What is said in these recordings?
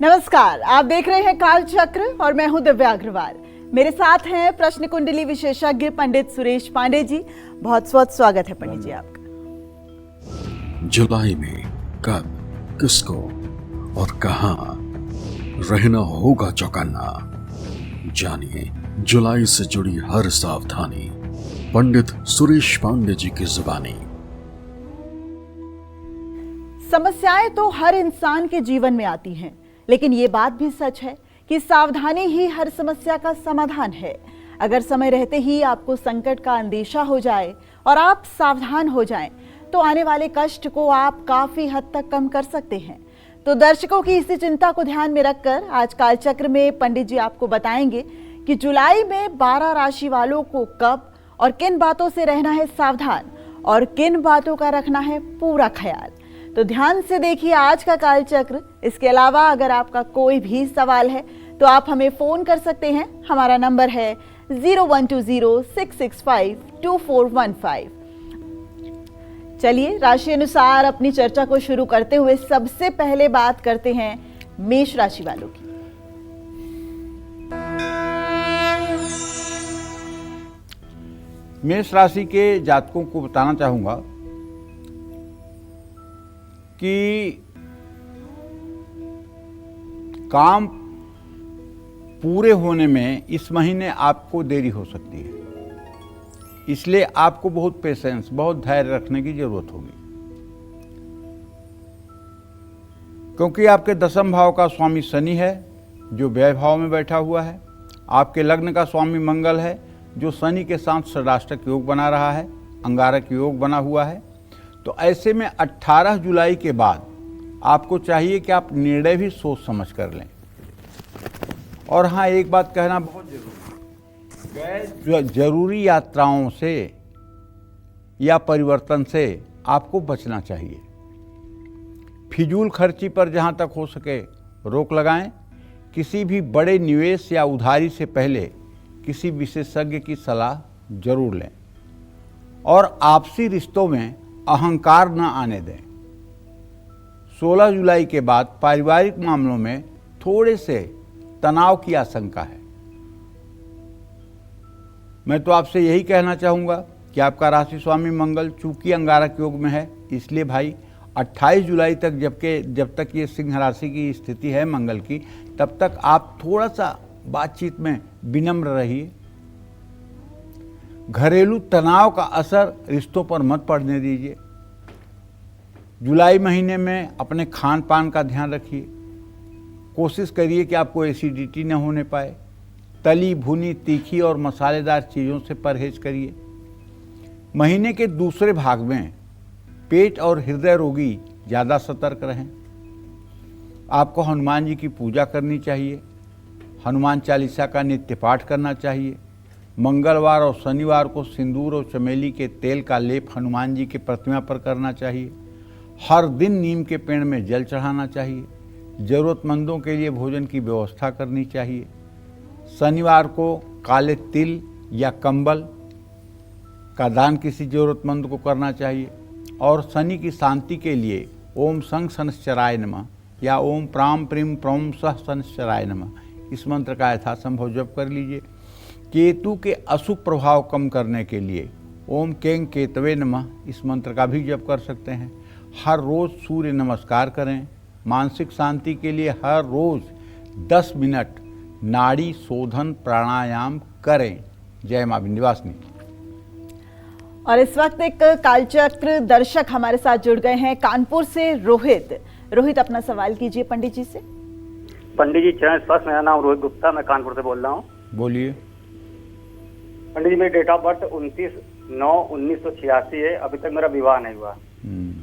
नमस्कार, आप देख रहे हैं काल चक्र और मैं हूं दिव्या अग्रवाल। मेरे साथ हैं प्रश्न कुंडली विशेषज्ञ पंडित सुरेश पांडे जी। बहुत बहुत स्वागत है पंडित जी आपका। जुलाई में कब, किसको और कहां रहना होगा चौकन्ना, जानिए जुलाई से जुड़ी हर सावधानी पंडित सुरेश पांडे जी की जुबानी। समस्याएं तो हर इंसान के जीवन में आती हैं, लेकिन ये बात भी सच है कि सावधानी ही हर समस्या का समाधान है। अगर समय रहते ही आपको संकट का अंदेशा हो जाए और आप सावधान हो जाएं, तो आने वाले कष्ट को आप काफी हद तक कम कर सकते हैं। तो दर्शकों की इसी चिंता को ध्यान में रखकर आज कालचक्र में पंडित जी आपको बताएंगे कि जुलाई में 12 राशि वालों को कब और किन बातों से रहना है सावधान और किन बातों का रखना है पूरा ख्याल। तो ध्यान से देखिए आज का कालचक्र। इसके अलावा अगर आपका कोई भी सवाल है तो आप हमें फोन कर सकते हैं। हमारा नंबर है 0120-665-2415। चलिए राशि अनुसार अपनी चर्चा को शुरू करते हुए सबसे पहले बात करते हैं मेष राशि वालों की। मेष राशि के जातकों को बताना चाहूंगा कि काम पूरे होने में इस महीने आपको देरी हो सकती है, इसलिए आपको बहुत पेशेंस, बहुत धैर्य रखने की जरूरत होगी, क्योंकि आपके दशम भाव का स्वामी शनि है जो व्यय भाव में बैठा हुआ है। आपके लग्न का स्वामी मंगल है जो शनि के साथ षडाष्टक योग बना रहा है, अंगारक योग बना हुआ है। तो ऐसे में 18 जुलाई के बाद आपको चाहिए कि आप निर्णय भी सोच समझ कर लें। और हाँ, एक बात कहना बहुत जरूरी है, जरूरी यात्राओं से या परिवर्तन से आपको बचना चाहिए। फिजूल खर्ची पर जहाँ तक हो सके रोक लगाएं। किसी भी बड़े निवेश या उधारी से पहले किसी विशेषज्ञ की सलाह जरूर लें और आपसी रिश्तों में अहंकार न आने दें। 16 जुलाई के बाद पारिवारिक मामलों में थोड़े से तनाव की आशंका है। मैं तो आपसे यही कहना चाहूँगा कि आपका राशि स्वामी मंगल चूंकि अंगारक योग में है, इसलिए भाई 28 जुलाई तक जब तक ये सिंह राशि की स्थिति है मंगल की, तब तक आप थोड़ा सा बातचीत में विनम्र रहिए। घरेलू तनाव का असर रिश्तों पर मत पड़ने दीजिए। जुलाई महीने में अपने खान पान का ध्यान रखिए। कोशिश करिए कि आपको एसिडिटी न होने पाए। तली भुनी, तीखी और मसालेदार चीज़ों से परहेज करिए। महीने के दूसरे भाग में पेट और हृदय रोगी ज़्यादा सतर्क रहें। आपको हनुमान जी की पूजा करनी चाहिए। हनुमान चालीसा का नित्य पाठ करना चाहिए। मंगलवार और शनिवार को सिंदूर और चमेली के तेल का लेप हनुमान जी के प्रतिमा पर करना चाहिए। हर दिन नीम के पेड़ में जल चढ़ाना चाहिए। ज़रूरतमंदों के लिए भोजन की व्यवस्था करनी चाहिए। शनिवार को काले तिल या कंबल का दान किसी ज़रूरतमंद को करना चाहिए। और शनि की शांति के लिए ओम संग शनश्चराय नमः या ओम प्राम प्रीम प्रौम सह शनश्चराय नमः, इस मंत्र का यथासंभव जप कर लीजिए। केतु के अशुभ प्रभाव कम करने के लिए ओम केंग केतवे नमः, इस मंत्र का भी जप कर सकते हैं। हर रोज़ सूर्य नमस्कार करें। मानसिक शांति के लिए हर रोज़ 10 मिनट नाड़ी शोधन प्राणायाम करें। जय मां विंध्यवासिनी। और इस वक्त एक कालचक्र दर्शक हमारे साथ जुड़ गए हैं कानपुर से। रोहित अपना सवाल कीजिए पंडित जी से। पंडित जी चरण स्पर्श। मेरा नाम रोहित गुप्ता, मैं कानपुर से बोल रहा हूँ। बोलिए। पंडित जी मेरी डेट ऑफ बर्थ 29/9/1986 है। अभी तक मेरा विवाह नहीं हुआ।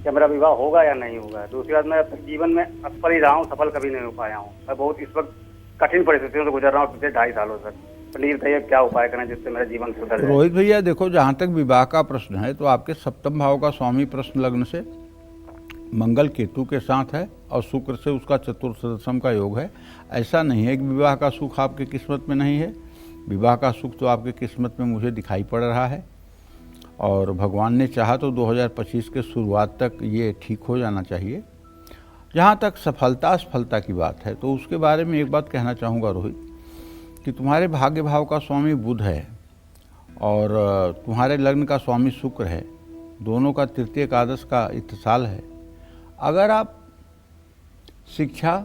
क्या मेरा विवाह होगा या नहीं होगा? दूसरी बात, मैं अपने जीवन में असफल ही रहा हूँ, सफल कभी नहीं हो पाया हूँ। मैं बहुत इस वक्त कठिन परिस्थितियों से गुजर रहा हूँ पिछले 2.5 सालों से। पंडित बताइए क्या उपाय करें जिससे मेरा जीवन सुधर जाए। रोहित भैया देखो, जहाँ तक विवाह का प्रश्न है तो आपके सप्तम भाव का स्वामी प्रश्न लग्न से मंगल केतु के साथ है और शुक्र से उसका चतुर्थ दशम का योग है। ऐसा नहीं है कि विवाह का सुख आपकी किस्मत में नहीं है। विवाह का सुख तो आपकी किस्मत में मुझे दिखाई पड़ रहा है और भगवान ने चाहा तो 2025 के शुरुआत तक ये ठीक हो जाना चाहिए। जहाँ तक सफलता असफलता की बात है, तो उसके बारे में एक बात कहना चाहूँगा रोहित, कि तुम्हारे भाग्य भाव का स्वामी बुध है और तुम्हारे लग्न का स्वामी शुक्र है, दोनों का तृतीय एकादश का इत्तिसाल है। अगर आप शिक्षा,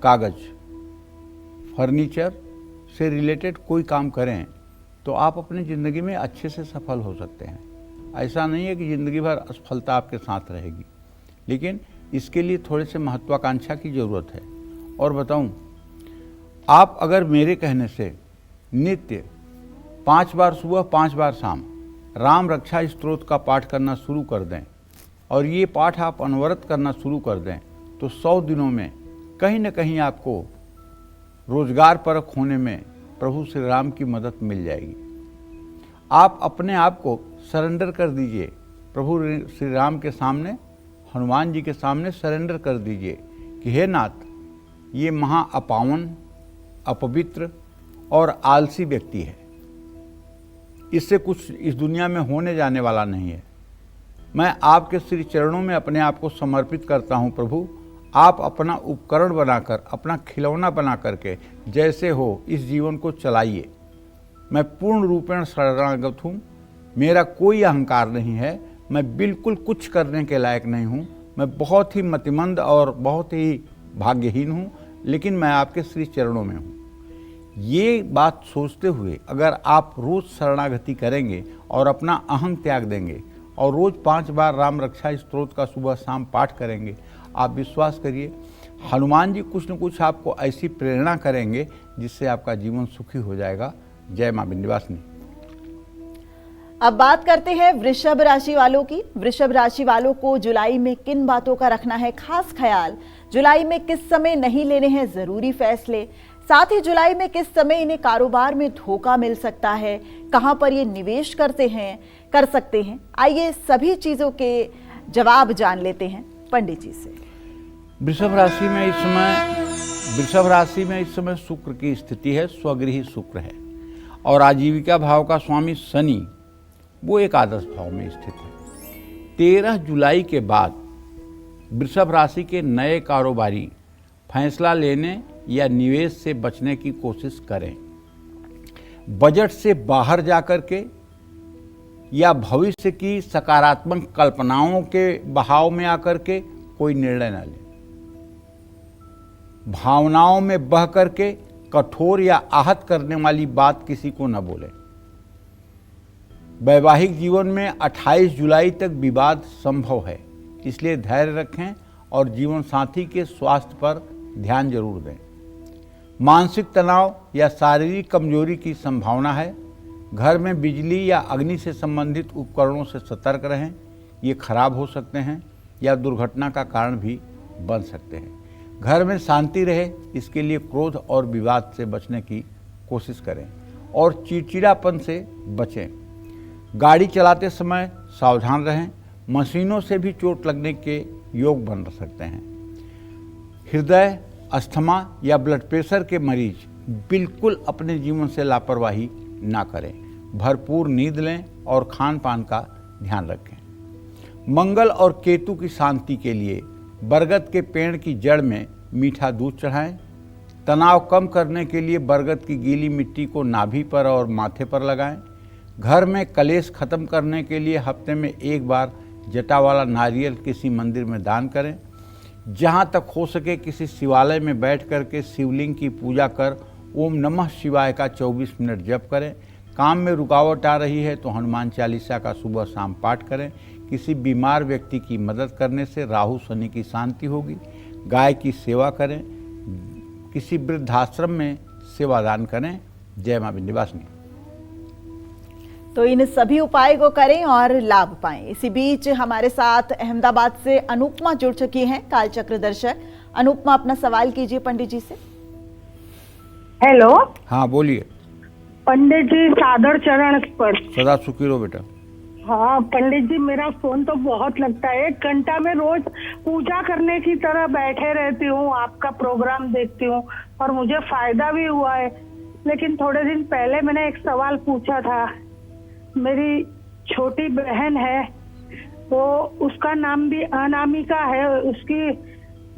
कागज, फर्नीचर से रिलेटेड कोई काम करें तो आप अपनी ज़िंदगी में अच्छे से सफल हो सकते हैं। ऐसा नहीं है कि ज़िंदगी भर असफलता आपके साथ रहेगी, लेकिन इसके लिए थोड़े से महत्वाकांक्षा की ज़रूरत है। और बताऊं, आप अगर मेरे कहने से नित्य 5 बार सुबह 5 बार शाम राम रक्षा स्तोत्र का पाठ करना शुरू कर दें और ये पाठ आप अनवरत करना शुरू कर दें तो 100 दिनों में कहीं न कहीं आपको रोजगार परक होने में प्रभु श्री राम की मदद मिल जाएगी। आप अपने आप को सरेंडर कर दीजिए प्रभु श्री राम के सामने, हनुमान जी के सामने सरेंडर कर दीजिए कि हे नाथ, ये महा अपावन, अपवित्र और आलसी व्यक्ति है, इससे कुछ इस दुनिया में होने जाने वाला नहीं है। मैं आपके श्री चरणों में अपने आप को समर्पित करता हूँ प्रभु। आप अपना उपकरण बनाकर, अपना खिलौना बना करके जैसे हो इस जीवन को चलाइए। मैं पूर्ण रूपेण शरणागत हूँ, मेरा कोई अहंकार नहीं है, मैं बिल्कुल कुछ करने के लायक नहीं हूँ, मैं बहुत ही मतिमंद और बहुत ही भाग्यहीन हूँ, लेकिन मैं आपके श्री चरणों में हूँ। ये बात सोचते हुए अगर आप रोज़ शरणागति करेंगे और अपना अहम त्याग देंगे और रोज़ 5 बार राम रक्षा स्तोत्र का सुबह शाम पाठ करेंगे, आप विश्वास करिए हनुमान जी कुछ न कुछ आपको ऐसी प्रेरणा करेंगे जिससे आपका जीवन सुखी हो जाएगा। जय मां विंध्यवासिनी। अब बात करते हैं वृषभ राशि वालों की। वृषभ राशि वालों को जुलाई में किन बातों का रखना है खास ख्याल, जुलाई में किस समय नहीं लेने हैं जरूरी फैसले, साथ ही जुलाई में किस समय इन्हें कारोबार में धोखा मिल सकता है, कहां पर ये निवेश कर सकते हैं। आइए सभी चीजों के जवाब जान लेते हैं पंडित जी से। वृषभ राशि में इस समय शुक्र की स्थिति है, स्वगृही शुक्र है और आजीविका भाव का स्वामी शनि वो एकादश भाव में स्थित है। 13 जुलाई के बाद वृषभ राशि के नए कारोबारी फैसला लेने या निवेश से बचने की कोशिश करें। बजट से बाहर जाकर के या भविष्य की सकारात्मक कल्पनाओं के बहाव में आकर के कोई निर्णय न लें। भावनाओं में बह करके कठोर या आहत करने वाली बात किसी को न बोलें। वैवाहिक जीवन में 28 जुलाई तक विवाद संभव है, इसलिए धैर्य रखें और जीवन साथी के स्वास्थ्य पर ध्यान जरूर दें। मानसिक तनाव या शारीरिक कमजोरी की संभावना है। घर में बिजली या अग्नि से संबंधित उपकरणों से सतर्क रहें, ये खराब हो सकते हैं या दुर्घटना का कारण भी बन सकते हैं। घर में शांति रहे, इसके लिए क्रोध और विवाद से बचने की कोशिश करें और चिड़चिड़ापन से बचें। गाड़ी चलाते समय सावधान रहें, मशीनों से भी चोट लगने के योग बन सकते हैं। हृदय, अस्थमा या ब्लड प्रेशर के मरीज बिल्कुल अपने जीवन से लापरवाही ना करें। भरपूर नींद लें और खान पान का ध्यान रखें। मंगल और केतु की शांति के लिए बरगद के पेड़ की जड़ में मीठा दूध चढ़ाएं। तनाव कम करने के लिए बरगद की गीली मिट्टी को नाभि पर और माथे पर लगाएं। घर में कलेश खत्म करने के लिए हफ्ते में 1 बार जटा वाला नारियल किसी मंदिर में दान करें। जहाँ तक हो सके किसी शिवालय में बैठ कर के शिवलिंग की पूजा कर ओम नमः शिवाय का 24 मिनट जप करें। काम में रुकावट आ रही है तो हनुमान चालीसा का सुबह शाम पाठ करें। किसी बीमार व्यक्ति की मदद करने से राहु शनि की शांति होगी। गाय की सेवा करें। किसी वृद्धाश्रम में सेवादान करें। जय मां विंध्यवासिनी। तो इन सभी उपाय को करें और लाभ पाएं। इसी बीच हमारे साथ अहमदाबाद से अनुपमा जुड़ चुकी हैं, कालचक्र दर्शक। अनुपमा, अपना सवाल कीजिए पंडित जी से। हेलो। हाँ बोलिए। पंडित जी सादर चरण पर। सदा सुखी रहो बेटा। हाँ पंडित जी, मेरा फोन तो बहुत लगता है। 1 घंटा में रोज पूजा करने की तरह बैठे रहती हूँ, आपका प्रोग्राम देखती हूँ और मुझे फायदा भी हुआ है। लेकिन थोड़े दिन पहले मैंने एक सवाल पूछा था। मेरी छोटी बहन है, तो उसका नाम भी अनामिका है। उसकी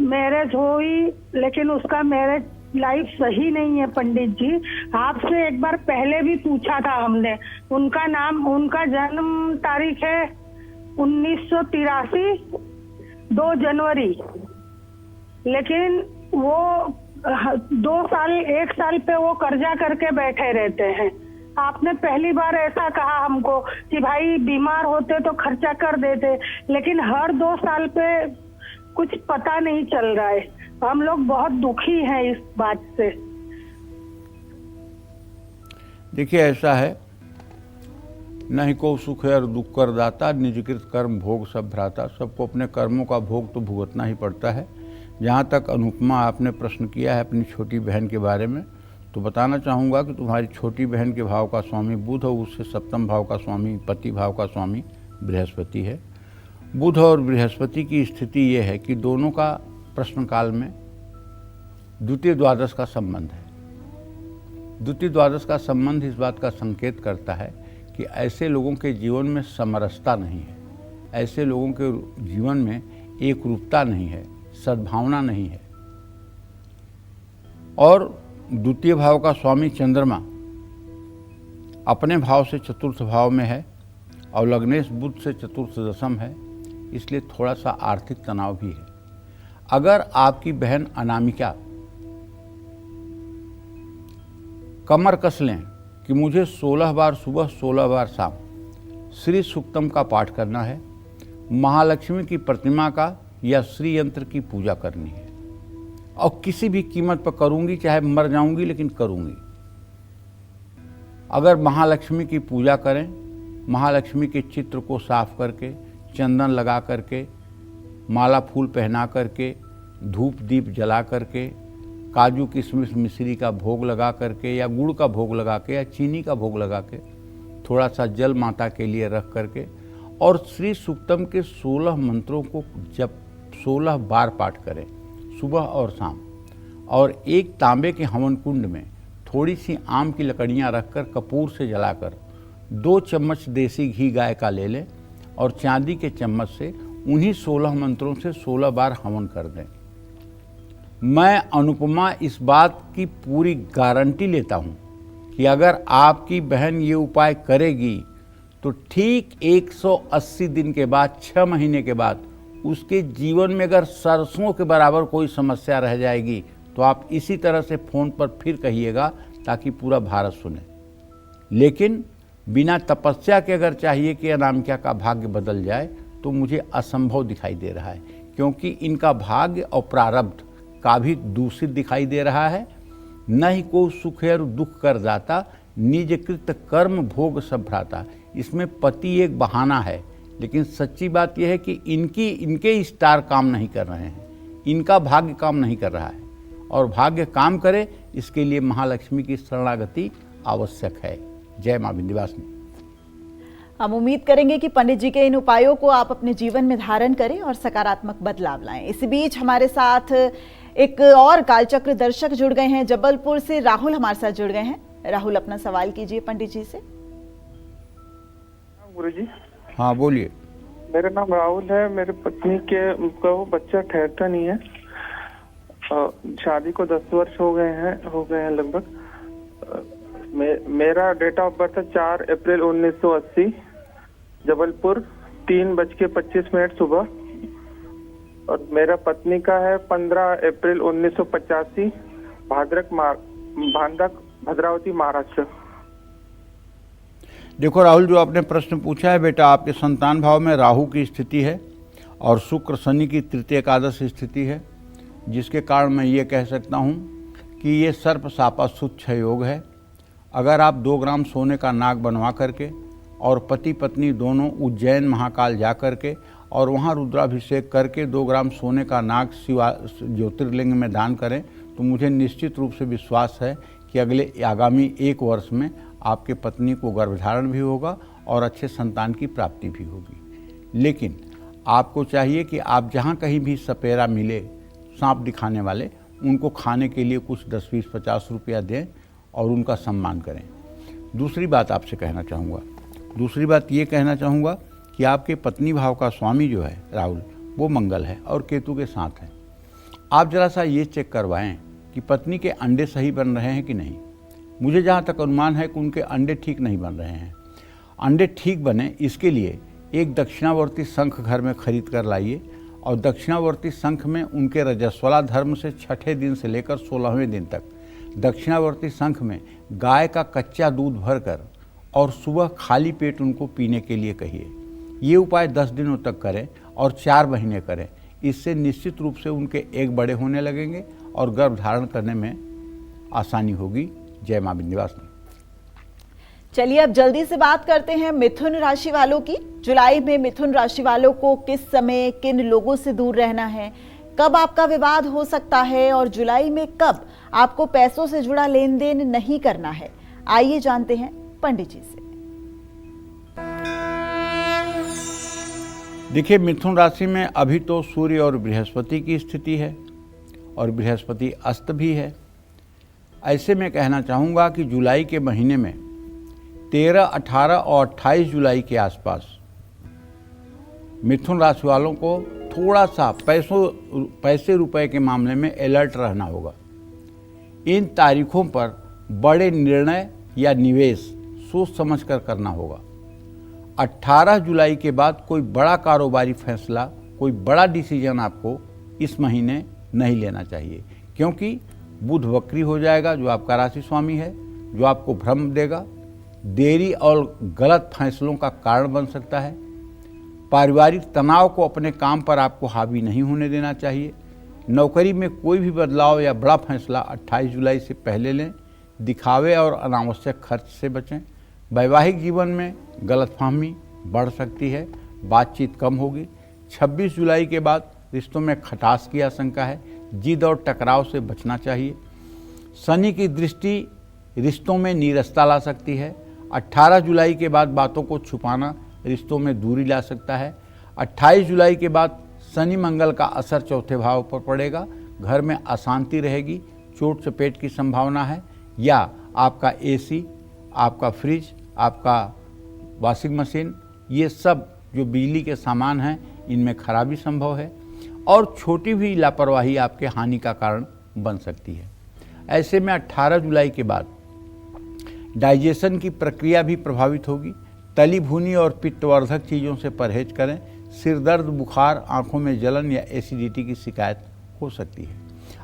मैरिज हुई, लेकिन उसका मैरिज लाइफ सही नहीं है पंडित जी। आपसे एक बार पहले भी पूछा था हमने। उनका जन्म तारीख है 1983 2 जनवरी, लेकिन वो 1 साल पे वो कर्जा करके बैठे रहते हैं। आपने पहली बार ऐसा कहा हमको कि भाई बीमार होते तो खर्चा कर देते, लेकिन हर 2 साल पे कुछ पता नहीं चल रहा है। हम लोग बहुत दुखी हैं इस बात से। देखिए, ऐसा है, नहीं को सुख और दुख कर दाता, निजकृत कर्म भोग सब भ्राता। सबको अपने कर्मों का भोग तो भुगतना ही पड़ता है। जहाँ तक अनुपमा आपने प्रश्न किया है अपनी छोटी बहन के बारे में, तो बताना चाहूँगा कि तुम्हारी छोटी बहन के भाव का स्वामी बुध और उससे सप्तम भाव का स्वामी, पति भाव का स्वामी बृहस्पति है। बुध और बृहस्पति की स्थिति ये है कि दोनों का प्रश्न काल में द्वितीय द्वादश का संबंध है। द्वितीय द्वादश का संबंध इस बात का संकेत करता है कि ऐसे लोगों के जीवन में समरसता नहीं है, ऐसे लोगों के जीवन में एक रूपता नहीं है, सद्भावना नहीं है। और द्वितीय भाव का स्वामी चंद्रमा अपने भाव से चतुर्थ भाव में है और लग्नेश बुध से चतुर्थ दशम है, इसलिए थोड़ा सा आर्थिक तनाव भी है। अगर आपकी बहन अनामिका कमर कस लें कि मुझे 16 बार सुबह 16 बार शाम श्री सूक्तम का पाठ करना है, महालक्ष्मी की प्रतिमा का या श्री यंत्र की पूजा करनी है और किसी भी कीमत पर करूंगी, चाहे मर जाऊंगी लेकिन करूंगी। अगर महालक्ष्मी की पूजा करें, महालक्ष्मी के चित्र को साफ करके, चंदन लगा करके, माला फूल पहना करके, धूप दीप जला करके, काजू किशमिश मिश्री का भोग लगा करके या गुड़ का भोग लगा के या चीनी का भोग लगा के, थोड़ा सा जल माता के लिए रख करके और श्री सूक्तम के 16 मंत्रों को जब 16 बार पाठ करें सुबह और शाम, और एक तांबे के हवन कुंड में थोड़ी सी आम की लकड़ियाँ रखकर कपूर से जलाकर 2 चम्मच देसी घी गाय का ले लें और चांदी के चम्मच से उन्हीं 16 मंत्रों से 16 बार हवन कर दें। मैं अनुपमा इस बात की पूरी गारंटी लेता हूँ कि अगर आपकी बहन ये उपाय करेगी तो ठीक 180 दिन के बाद, 6 महीने के बाद उसके जीवन में अगर सरसों के बराबर कोई समस्या रह जाएगी तो आप इसी तरह से फ़ोन पर फिर कहिएगा ताकि पूरा भारत सुने। लेकिन बिना तपस्या के अगर चाहिए कि अनामिका का भाग्य बदल जाए तो मुझे असंभव दिखाई दे रहा है, क्योंकि इनका भाग्य और प्रारब्ध का भी दूषित दिखाई दे रहा है। न ही को सुख और दुख कर दाता, निजकृत कर्म भोग सब भ्राता। इसमें पति एक बहाना है, लेकिन सच्ची बात यह है कि इनके स्टार काम नहीं कर रहे हैं, इनका भाग्य काम नहीं कर रहा है। और भाग्य काम करे इसके लिए महालक्ष्मी की शरणागति आवश्यक है। जय मां विंध्यवासिनी। हम उम्मीद करेंगे कि पंडित जी के इन उपायों को आप अपने जीवन में धारण करें और सकारात्मक बदलाव लाएं। इसी बीच हमारे साथ एक और कालचक्र दर्शक जुड़ गए हैं, जबलपुर से राहुल हमारे साथ जुड़ गए हैं। राहुल, अपना सवाल कीजिए पंडित जी से। गुरुजी, हाँ बोलिए। मेरा नाम राहुल है। मेरे पत्नी के वो बच्चा ठहरता नहीं है। शादी को 10 वर्ष हो गए हैं लगभग। मेरा डेट ऑफ बर्थ है 4 अप्रैल 1980, जबलपुर 3:25 सुबह। और मेरा पत्नी का है 15 अप्रैल 1985, भांडक भद्रावती महाराष्ट्र। देखो राहुल, जो आपने प्रश्न पूछा है बेटा, आपके संतान भाव में राहु की स्थिति है और शुक्र शनि की तृतीय एकादश स्थिति है, जिसके कारण मैं ये कह सकता हूँ कि ये सर्प सापा सुच्छ योग है। अगर आप 2 ग्राम सोने का नाग बनवा करके और पति पत्नी दोनों उज्जैन महाकाल जा करके और वहाँ रुद्राभिषेक करके 2 ग्राम सोने का नाग ज्योतिर्लिंग में दान करें तो मुझे निश्चित रूप से विश्वास है कि आगामी 1 वर्ष में आपके पत्नी को गर्भधारण भी होगा और अच्छे संतान की प्राप्ति भी होगी। लेकिन आपको चाहिए कि आप जहाँ कहीं भी सपेरा मिले, सांप दिखाने वाले, उनको खाने के लिए कुछ 10, 20, 50 रुपया दें और उनका सम्मान करें। दूसरी बात आपसे कहना चाहूँगा कि आपके पत्नी भाव का स्वामी जो है राहुल, वो मंगल है और केतु के साथ है। आप जरा सा ये चेक करवाएं कि पत्नी के अंडे सही बन रहे हैं कि नहीं। मुझे जहाँ तक अनुमान है कि उनके अंडे ठीक नहीं बन रहे हैं। अंडे ठीक बने इसके लिए एक दक्षिणावर्ती शंख घर में खरीद कर लाइए और दक्षिणावर्ती शंख में उनके रजस्वला धर्म से 6ठे दिन से लेकर 16वें दिन तक दक्षिणावर्ती शंख में गाय का कच्चा दूध भरकर और सुबह खाली पेट उनको पीने के लिए कहिए। ये उपाय 10 दिनों तक करें और 4 महीने करें। इससे निश्चित रूप से उनके एग बड़े होने लगेंगे और गर्भ धारण करने में आसानी होगी। जय मां विंध्यवासिनी। चलिए अब जल्दी से बात करते हैं मिथुन राशि वालों की। जुलाई में मिथुन राशि वालों को किस समय किन लोगों से दूर रहना है, कब आपका विवाद हो सकता है और जुलाई में कब आपको पैसों से जुड़ा लेन देन नहीं करना है, आइए जानते हैं पंडित जी से। देखिए, मिथुन राशि में अभी तो सूर्य और बृहस्पति की स्थिति है और बृहस्पति अस्त भी है। ऐसे में कहना चाहूँगा कि जुलाई के महीने में 13, 18 और 28 जुलाई के आसपास मिथुन राशि वालों को थोड़ा सा पैसे रुपए के मामले में अलर्ट रहना होगा। इन तारीखों पर बड़े निर्णय या निवेश सोच समझकर करना होगा। 18 जुलाई के बाद कोई बड़ा कारोबारी फैसला, कोई बड़ा डिसीजन आपको इस महीने नहीं लेना चाहिए, क्योंकि बुध वक्री हो जाएगा जो आपका राशि स्वामी है, जो आपको भ्रम देगा। देरी और गलत फैसलों का कारण बन सकता है। पारिवारिक तनाव को अपने काम पर आपको हावी नहीं होने देना चाहिए। नौकरी में कोई भी बदलाव या बड़ा फैसला 28 जुलाई से पहले लें। दिखावे और अनावश्यक खर्च से बचें। वैवाहिक जीवन में गलतफहमी बढ़ सकती है, बातचीत कम होगी। 26 जुलाई के बाद रिश्तों में खटास की आशंका है। जिद और टकराव से बचना चाहिए। शनि की दृष्टि रिश्तों में नीरसता ला सकती है। 18 जुलाई के बाद बातों को छुपाना रिश्तों में दूरी ला सकता है। 28 जुलाई के बाद शनि मंगल का असर चौथे भाव पर पड़ेगा। घर में अशांति रहेगी, चोट चपेट की संभावना है, या आपका एसी, आपका फ्रिज, आपका वॉशिंग मशीन, ये सब जो बिजली के सामान हैं इनमें खराबी संभव है और छोटी भी लापरवाही आपके हानि का कारण बन सकती है। ऐसे में 18 जुलाई के बाद डाइजेशन की प्रक्रिया भी प्रभावित होगी। तली भुनी और पित्तवर्धक चीज़ों से परहेज करें। सिर दर्द, बुखार, आंखों में जलन या एसिडिटी की शिकायत हो सकती है।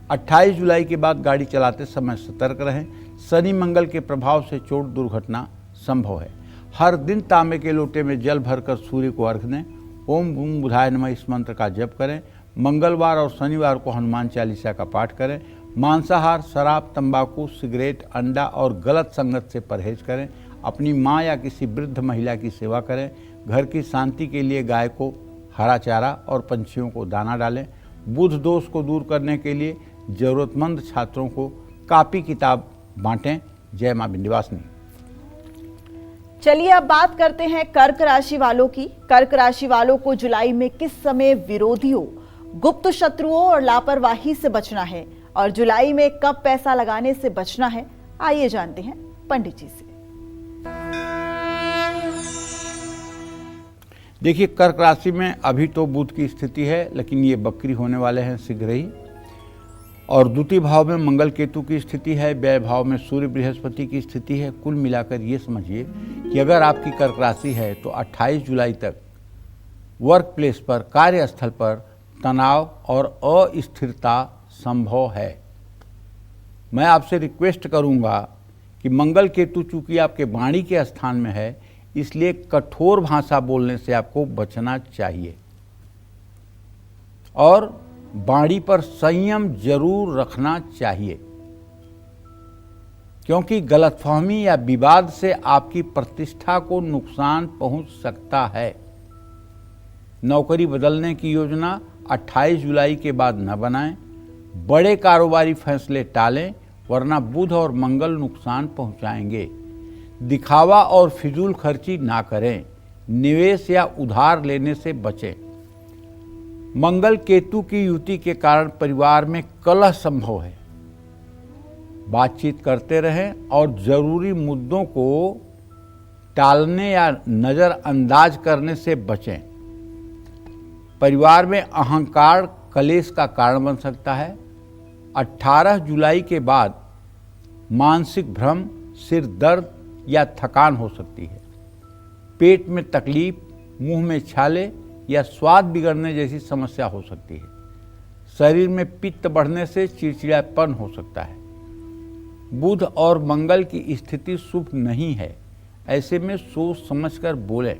28 जुलाई के बाद गाड़ी चलाते समय सतर्क रहें। शनि मंगल के प्रभाव से चोट दुर्घटना संभव है। हर दिन तांबे के लोटे में जल भरकर सूर्य को अर्घ दें। ओम बूम बुधाय नमः इस मंत्र का जप करें। मंगलवार और शनिवार को हनुमान चालीसा का पाठ करें। मांसाहार, शराब, तंबाकू, सिगरेट, अंडा और गलत संगत से परहेज करें। अपनी माँ या किसी वृद्ध महिला की सेवा करें। घर की शांति के लिए गाय को हरा चारा और पंछियों को दाना डालें। बुध दोष को दूर करने के लिए जरूरतमंद छात्रों को कापी किताब बांटें। जय मां विंध्यवासिनी। चलिए अब बात करते हैं कर्क राशि वालों की। कर्क राशि वालों को जुलाई में किस समय विरोधियों, गुप्त शत्रुओं और लापरवाही से बचना है और जुलाई में कब पैसा लगाने से बचना है, आइए जानते हैं पंडित जी से। देखिए, कर्क राशि में अभी तो बुध की स्थिति है, लेकिन ये बकरी होने वाले हैं शीघ्र ही। और द्वितीय भाव में मंगल केतु की स्थिति है। व्यय भाव में सूर्य बृहस्पति की स्थिति है। कुल मिलाकर ये समझिए कि अगर आपकी कर्क राशि है तो 28 जुलाई तक वर्क प्लेस पर, कार्यस्थल पर तनाव और अस्थिरता संभव है। मैं आपसे रिक्वेस्ट करूंगा कि मंगल केतु चूंकि आपके वाणी के स्थान में है, इसलिए कठोर भाषा बोलने से आपको बचना चाहिए और वाणी पर संयम जरूर रखना चाहिए, क्योंकि गलतफहमी या विवाद से आपकी प्रतिष्ठा को नुकसान पहुंच सकता है। नौकरी बदलने की योजना 28 जुलाई के बाद न बनाएं। बड़े कारोबारी फैसले टालें, वरना बुध और मंगल नुकसान पहुंचाएंगे। दिखावा और फिजूल खर्ची ना करें। निवेश या उधार लेने से बचें। मंगल केतु की युति के कारण परिवार में कलह संभव है। बातचीत करते रहें और जरूरी मुद्दों को टालने या नजरअंदाज करने से बचें। परिवार में अहंकार कलेश का कारण बन सकता है। 18 जुलाई के बाद मानसिक भ्रम, सिर दर्द या थकान हो सकती है। पेट में तकलीफ, मुंह में छाले या स्वाद बिगड़ने जैसी समस्या हो सकती है। शरीर में पित्त बढ़ने से चिड़चिड़ापन हो सकता है। बुध और मंगल की स्थिति शुभ नहीं है, ऐसे में सोच समझकर बोलें।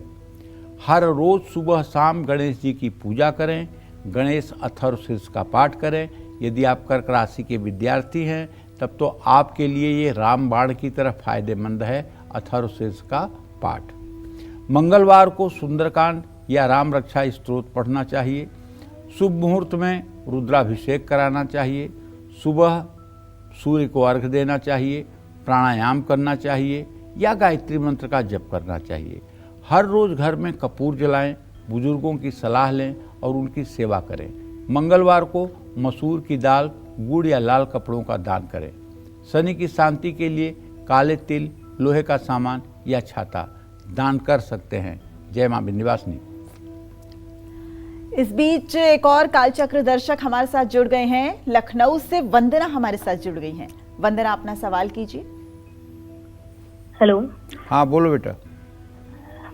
हर रोज सुबह शाम गणेश जी की पूजा करें। गणेश अथर्वशीर्ष का पाठ करें। यदि आप कर्क राशि के विद्यार्थी हैं तब तो आपके लिए ये रामबाण की तरह फायदेमंद है, अथर्वशीर्ष का पाठ। मंगलवार को सुंदरकांड या राम रक्षा स्तोत्र पढ़ना चाहिए। शुभ मुहूर्त में रुद्राभिषेक कराना चाहिए। सुबह सूर्य को अर्घ्य देना चाहिए, प्राणायाम करना चाहिए या गायत्री मंत्र का जप करना चाहिए। हर रोज घर में कपूर जलाएं, बुजुर्गों की सलाह लें और उनकी सेवा करें। मंगलवार को मसूर की दाल, गुड़ या लाल कपड़ों का दान करें। शनि की शांति के लिए काले तिल, लोहे का सामान या छाता दान कर सकते हैं। जय मां विंध्यवासिनी। इस बीच एक और कालचक्र दर्शक हमारे साथ जुड़ गए हैं। लखनऊ से वंदना हमारे साथ जुड़ गई हैं। वंदना, अपना सवाल कीजिए। हेलो। हाँ बोलो बेटा।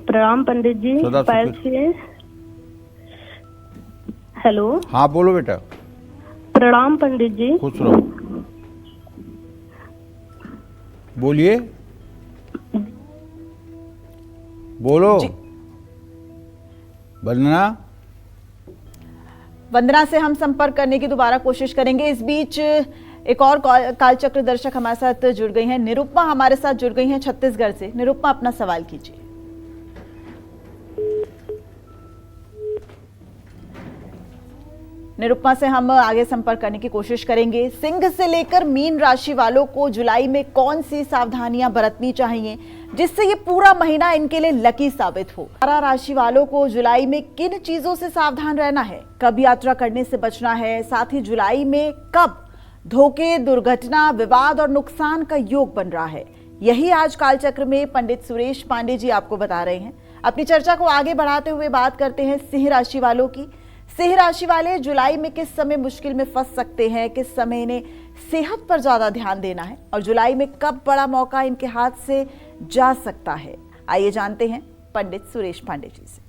प्रणाम पंडित जी। पैर से। हेलो। हाँ बोलो बेटा। प्रणाम पंडित जी। खुश रहो, बोलिए, बोलो। वंदना से हम संपर्क करने की दोबारा कोशिश करेंगे। इस बीच एक और कालचक्र दर्शक हमारे साथ जुड़ गई हैं। निरुपमा हमारे साथ जुड़ गई हैं छत्तीसगढ़ से। निरुपमा, अपना सवाल कीजिए। निरुपमा से हम आगे संपर्क करने की कोशिश करेंगे। सिंह से लेकर मीन राशि वालों को जुलाई में कौन सी सावधानियां बरतनी चाहिए जिससे ये पूरा महीना इनके लिए लकी साबित हो? तारा राशि वालों को जुलाई में किन चीजों से सावधान रहना है? कब यात्रा करने से बचना है? साथ ही जुलाई में कब धोखे, दुर्घटना, विवाद और नुकसान का योग बन रहा है? यही आज कालचक्र में पंडित सुरेश पांडे जी आपको बता रहे हैं। अपनी चर्चा को आगे बढ़ाते हुए बात करते हैं सिंह राशि वालों की। सिंह राशि वाले जुलाई में किस समय मुश्किल में फंस सकते हैं, किस समय इन्हें सेहत पर ज्यादा ध्यान देना है और जुलाई में कब बड़ा मौका इनके हाथ से जा सकता है? आइए जानते हैं पंडित सुरेश पांडे जी से।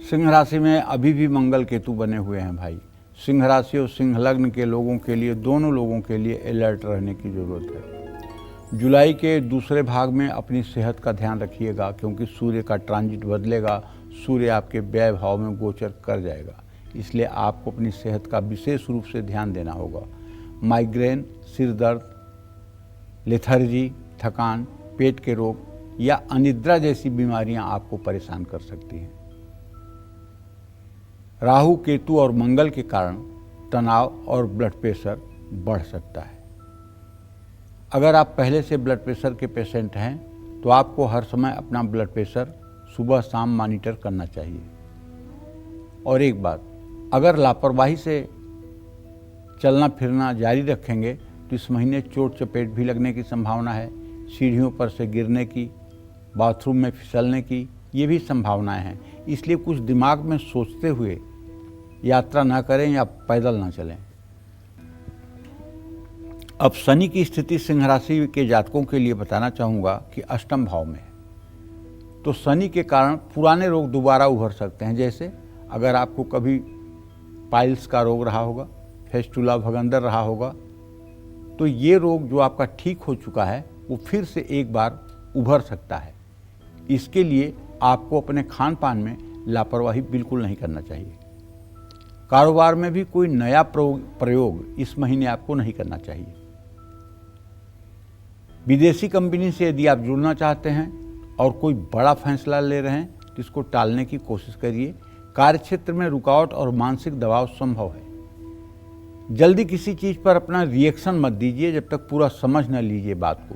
सिंह राशि में अभी भी मंगल केतु बने हुए हैं भाई। सिंह राशि और सिंह लग्न के लोगों के लिए, दोनों लोगों के लिए अलर्ट रहने की जरूरत है। जुलाई के दूसरे भाग में अपनी सेहत का ध्यान रखिएगा क्योंकि सूर्य का ट्रांजिट बदलेगा। सूर्य आपके व्यय भाव में गोचर कर जाएगा, इसलिए आपको अपनी सेहत का विशेष रूप से ध्यान देना होगा। माइग्रेन, सिर दर्द, लेथर्जी, थकान, पेट के रोग या अनिद्रा जैसी बीमारियां आपको परेशान कर सकती हैं। राहु, केतु और मंगल के कारण तनाव और ब्लड प्रेशर बढ़ सकता है। अगर आप पहले से ब्लड प्रेशर के पेशेंट हैं तो आपको हर समय अपना ब्लड प्रेशर सुबह शाम मॉनिटर करना चाहिए। और एक बात, अगर लापरवाही से चलना फिरना जारी रखेंगे तो इस महीने चोट चपेट भी लगने की संभावना है। सीढ़ियों पर से गिरने की, बाथरूम में फिसलने की, ये भी संभावनाएं हैं। इसलिए कुछ दिमाग में सोचते हुए यात्रा ना करें या पैदल ना चलें। अब शनि की स्थिति सिंह राशि के जातकों के लिए बताना चाहूँगा कि अष्टम भाव में है, तो शनि के कारण पुराने रोग दोबारा उभर सकते हैं। जैसे अगर आपको कभी पाइल्स का रोग रहा होगा, फेस्टुला भगंदर रहा होगा, तो ये रोग जो आपका ठीक हो चुका है वो फिर से एक बार उभर सकता है। इसके लिए आपको अपने खान पान में लापरवाही बिल्कुल नहीं करना चाहिए। कारोबार में भी कोई नया प्रयोग इस महीने आपको नहीं करना चाहिए। विदेशी कंपनी से यदि आप जुड़ना चाहते हैं और कोई बड़ा फैसला ले रहे हैं तो इसको टालने की कोशिश करिए। कार्यक्षेत्र में रुकावट और मानसिक दबाव संभव है। जल्दी किसी चीज पर अपना रिएक्शन मत दीजिए जब तक पूरा समझ न लीजिए बात को।